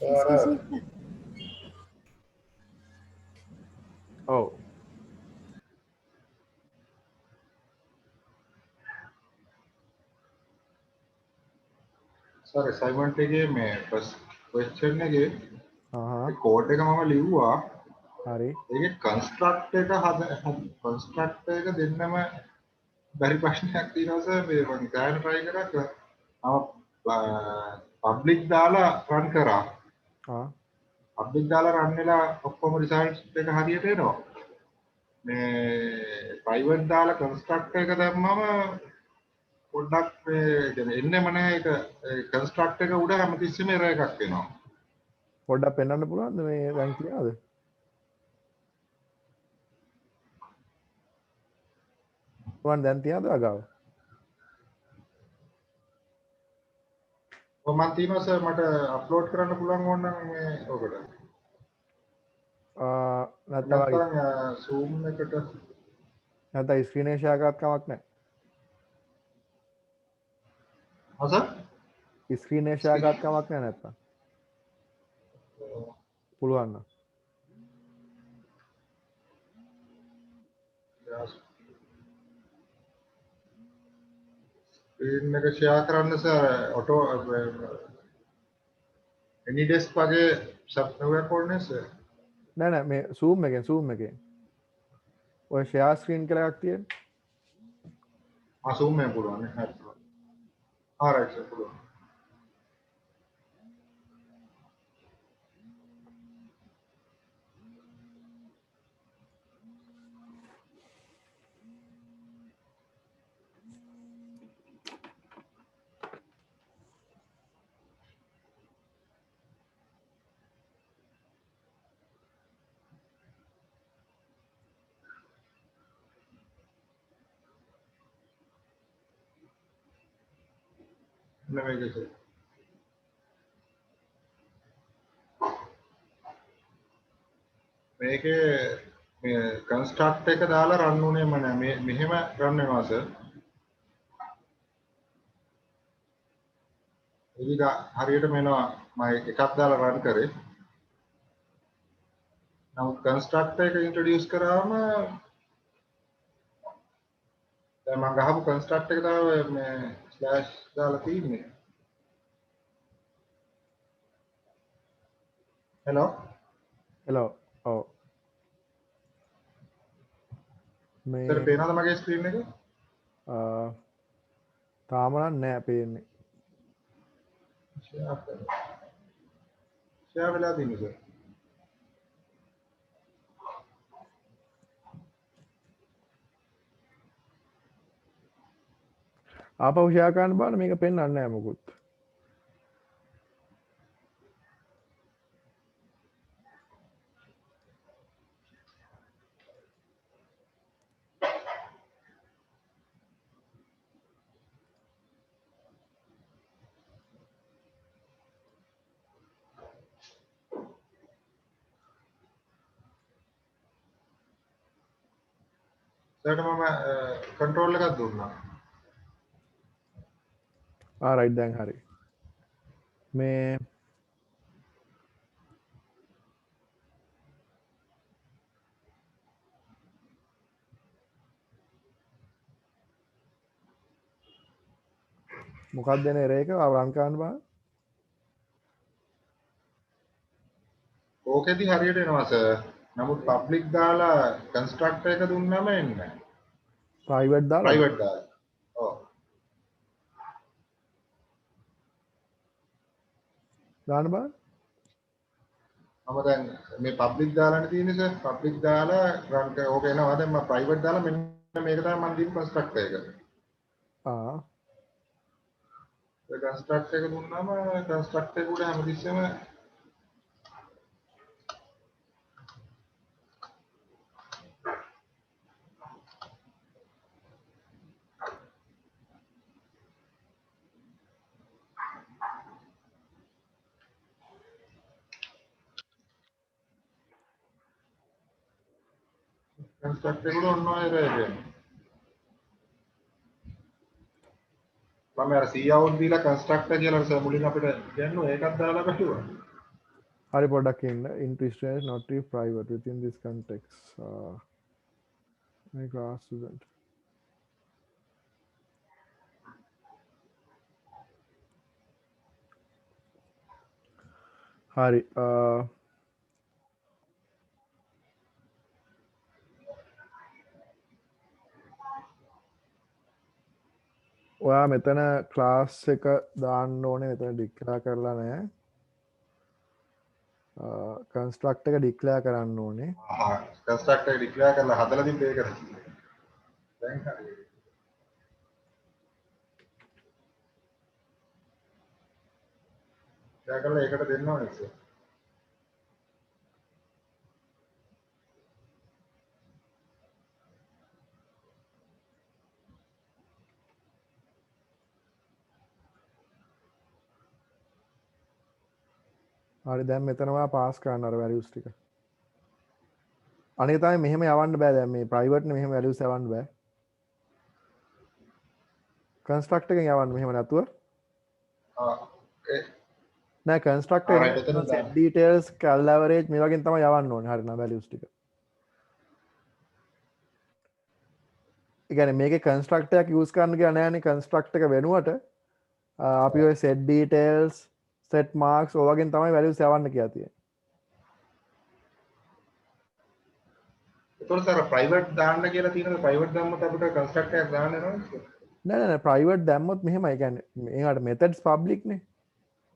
S1: ඔව්
S3: sir assignment එකේ මේ first question එකේ
S1: ආහා
S3: code එක මම ලිව්වා.
S1: හරි
S3: ඒකේ construct එක construct එක දෙන්නම බැරි ප්‍රශ්නයක් තියෙනවා සර්. මේ මම ගාන try කරා. මම public දාලා run කරා.
S1: ආ
S3: public දාලා run වෙලා ඔක්කොම results එක හරියට එනවා. මේ private දාලා construct එක දැම්මම පොඩ්ඩක් මේ කියන්නේ එන්නෙම නැහැ. ඒක construct එක උඩ හැමතිස්සෙම error එකක් එනවා.
S1: පොඩ්ඩක් පෙන්වන්න පුළුවන්ද මේ දැන් කියලාද පුළුවන් දැන් තියනද අගාව
S3: ඔව් මම තියෙනවා සර් මට අප්ලෝඩ් කරන්න පුළුවන් ඕන නම් මේ ඔකට.
S1: නැත්නම්
S3: නැත්නම් zoom එකට
S1: නැත්නම් ස්ක්‍රීන් එක ෂෙයා කරත් කමක්
S3: අස
S1: නැහැ ස්ක්‍රීන් එක ෂෙයා කරත් කමක් නැහැ නැත්නම් පුළුවන් නම්
S3: ස්ක්‍රීන් එක ෂෙයා කරන්න සර් ඔටෝ any desk වගේ සබ්ස්ක්‍රයිබ් ඕනේ සර්.
S1: නෑ නෑ මේ zoom එකෙන් ඔය ෂෙයා ස්ක්‍රීන් කියලා එකක් තියෙන්නේ
S3: zoom එකෙන් පුළුවන් නේ. හරි. right සර් පුළුවන්. මේක සර්. මේකේ මේ construct එක දාලා run උනේම නෑ. මේ මෙහෙම run වෙනවා සර්. ඒක හරියටම එනවා මම එකක් දාලා run කරේ. නමුත් construct එක introduce කරාම දැන් මම ගහපු construct එක තමයි මේ slash දාලා තියෙන්නේ. hello
S1: ඔව් මේ
S3: සර් පේනවද මගේ ස්ක්‍රීන් එක?
S1: තාම නම් නෑ පේන්නේ
S3: share වෙලා තියෙන්නේ සර්.
S1: ආපහු ෂෙයා කරන්න බලන්න මේක පෙන්වන්නේ නැහැ මොකුත්
S3: සර්ට මම කන්ට්‍රෝල් එකක් දුන්නා.
S1: රයිට් දැන් හරි මේ මොකක්ද දෙන එරර් එක රන් කරන්න බලන්න
S3: ඕකෙදි හරියට එනවා සර්. නමුත් පබ්ලික් දාලා කන්ස්ට්‍රක්ටර් එක දුන්නම එන්නේ නැහැ.
S1: ප්‍රයිවට් දාලා
S3: ප්‍රයිවට් දාලා. ඔව්.
S1: දාන්න බලන්න
S3: මම දැන් මේ පබ්ලික් දාලානේ තියෙන්නේ සර්. පබ්ලික් දාලා රන් කර ඕක එනවා. දැන් මම ප්‍රයිවට් දාලා මෙන්න මේක තමයි මම දින කන්ස්ට්‍රක්ටර් එක. ඒ කන්ස්ට්‍රක්ටර් එක දුන්නාම කන්ස්ට්‍රක්ටර් එක උඩ හැමතිස්සෙම කන්ස්ට්‍රක්ටර් එක උඩ ඔන්න ඔය රේජ් මම අර cout දීලා කන්ස්ට්‍රක්ටර් කියලා සර් මුලින් අපිට කියන්නෝ ඒකත් දාලා බැලුවා.
S1: Hari පොඩ්ඩක් ඉන්න into student not to be private within this context. My class student. Hari. ඔයා මෙතන ක්ලාස් එක දාන්න ඕනේ මෙතන ඩික්ලෙයා කරලා නැහැ. කන්ස්ට්‍රක්ට් එක ඩික්ලෙයා කරන්න ඕනේ.
S3: කන්ස්ට්‍රක්ටර් ඩික්ලෙයාර් කරලා හදලා තිබ්බ ඒකද දැන් හරි ඩික්ලෙයාර් කරලා ඒකට දෙන්න ඕනේ ඉතින්
S1: හරි දැන් මෙතන ඔයා පාස් කරන්න අර වැලියුස් ටික. අනික තමයි මෙහෙම යවන්න බෑ දැන් මේ ප්‍රයිවට් නේ මෙහෙම වැලියුස් යවන්න බෑ. කන්ස්ට්‍රක්ට් එකෙන් යවන්න මෙහෙම නැතුව. නෑ කන්ස්ට්‍රක්ට්
S3: right,
S1: එකෙන්
S3: එතන
S1: set details cal average මේ වගේ තමයි යවන්න ඕනේ. හරි නේද වැලියුස් ටික. ඒ කියන්නේ මේකේ කන්ස්ට්‍රක්ට් එකක් යූස් කරන්න කියලා නෑනේ කන්ස්ට්‍රක්ට් එක වෙනුවට අපි ඔය set details set marks ඔය වගේ තමයි වැලියුස් යවන්න කියලා තියෙන්නේ.
S3: ඒතකොට අර ප්‍රයිවට් දාන්න කියලා තියෙනවා ප්‍රයිවට් දැම්මොත් අපිට කන්ස්ට්‍රක්ටර් එකක් දාන්න වෙනවද
S1: නෑ ප්‍රයිවට් දැම්මොත් මෙහෙමයි කියන්නේ මේකට මෙතඩ්ස් පබ්ලික් නේ.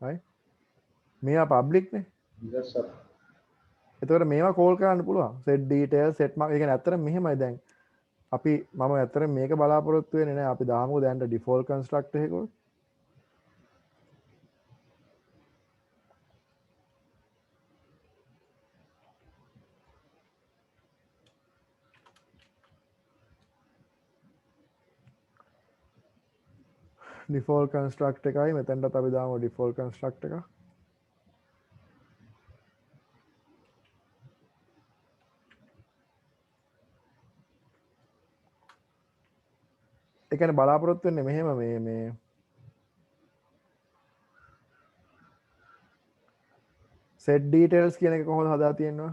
S1: right මේවා පබ්ලික් නේ.
S3: yes sir
S1: එතකොට මේවා කෝල් කරන්න පුළුවන් set details set mark ඒ කියන්නේ ඇත්තට මෙහෙමයි දැන් අපි මම ඇත්තට මේක බලාපොරොත්තු වෙන්නේ නෑ අපි දාමුකෝ දැන් default constructor එකක default construct එකයි මෙතනට අපි දාමු default construct එක. ඒ කියන්නේ බලාපොරොත්තු වෙන්නේ මෙහෙම මේ set details කියන එක කොහොමද හදා තියෙනවා?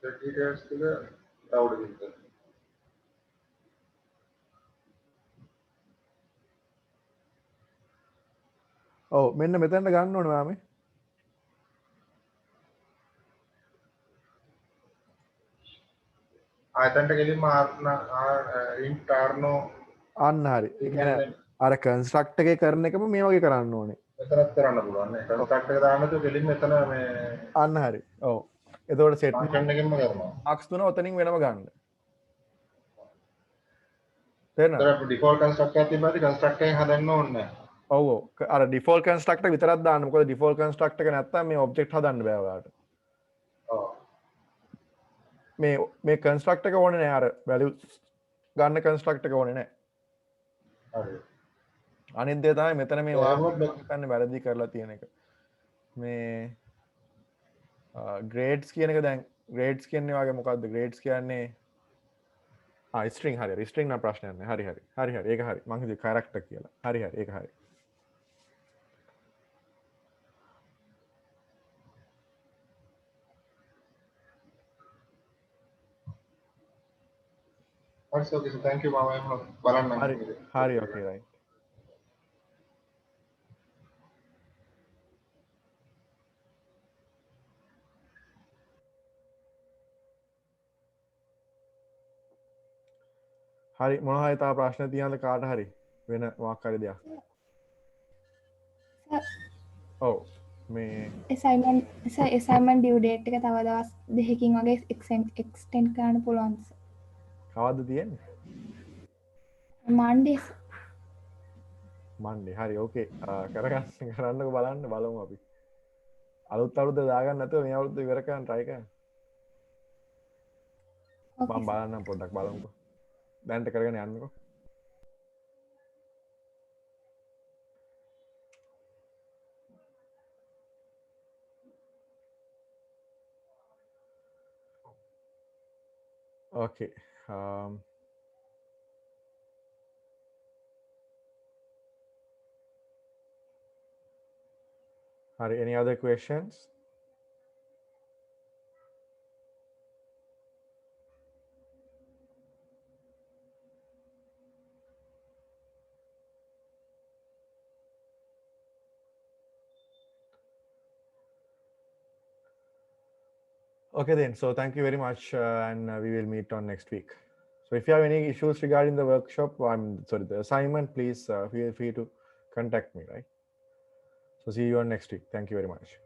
S3: set details ටික අවුඩ දෙන්න
S1: ඔව් මෙන්න මෙතනට ගන්න ඕනේ ඔයා මේ.
S3: ආයතනට ගෙලින්ම int arno
S1: අන්න හරි. ඒ කියන්නේ අර construct එකේ කරන එකම මේ වගේ කරන්න ඕනේ.
S3: මෙතනත් කරන්න පුළුවන් නේ කන්ස්ට්‍රක්ටර් එක දාන්න තු ගෙලින්ම එතන මේ
S1: අන්න හරි. ඔව්. එතකොට set
S3: ෆන්ක්ෂන් එකෙන්ම කරනවා
S1: marks තුන ඔතනින් වෙනම ගන්න. තේරෙනවද?
S3: ඒතර ඩිෆෝල්ට් කන්ස්ට්‍රක්ටර් එකක් තිබ්බාද කන්ස්ට්‍රක්ටර් එකෙන් හදන්න ඕනේ නැහැ
S1: ඔව් ඔව්. අර default constructor විතරක් දාන්න. මොකද default constructor එක නැත්තම් මේ object හදන්න බෑ ඔයාලට.
S3: ඔව්
S1: මේ constructor එක ඕනේ නෑ අර values ගන්න constructor එක ඕනේ නෑ.
S3: හරි
S1: අනිත් දේ තමයි මෙතන මේ
S3: ඒකවත්
S1: ඔයා හිතන්නේ වැරදි කරලා තියෙන එක. මේ grades කියන එක දැන් grades කියන්නේ වගේ මොකද්ද grades කියන්නේ string හරි string නම් ප්‍රශ්නයක් නෑ. හරි ඒක හරි. මං හිතුවේ character කියලා. හරි ඒක හරි.
S3: හරි okay so thank you මම එහෙම බලන්න
S1: හරි okay right. හරි මොනවා හරි තව ප්‍රශ්න තියනද කාට හරි වෙන මොකක් හරි දෙයක් ඔව් මේ
S2: assignment due date එක තව දවස් දෙකකින් වගේ extend කරන්න පුළුවන්
S1: කවද්ද තියෙන්නේ
S2: Mondays
S1: මන්ඩේ හරි ඕකේ කරන්නක බලන්න බලමු අපි අලුත් අවුරුද්ද දාගන්න නැතුව මේ අවුරුද්ද ඉවර කරන්න try කරන්න මම බලන්නම් පොඩ්ඩක් බලමුකෝ දැන්ට කරගෙන යන්නකෝ okay Are any other questions? Okay then, so thank you very much, and we will meet on next week. So if you have any issues regarding the workshop, the assignment, please feel free to contact me, right? So see you on next week. Thank you very much.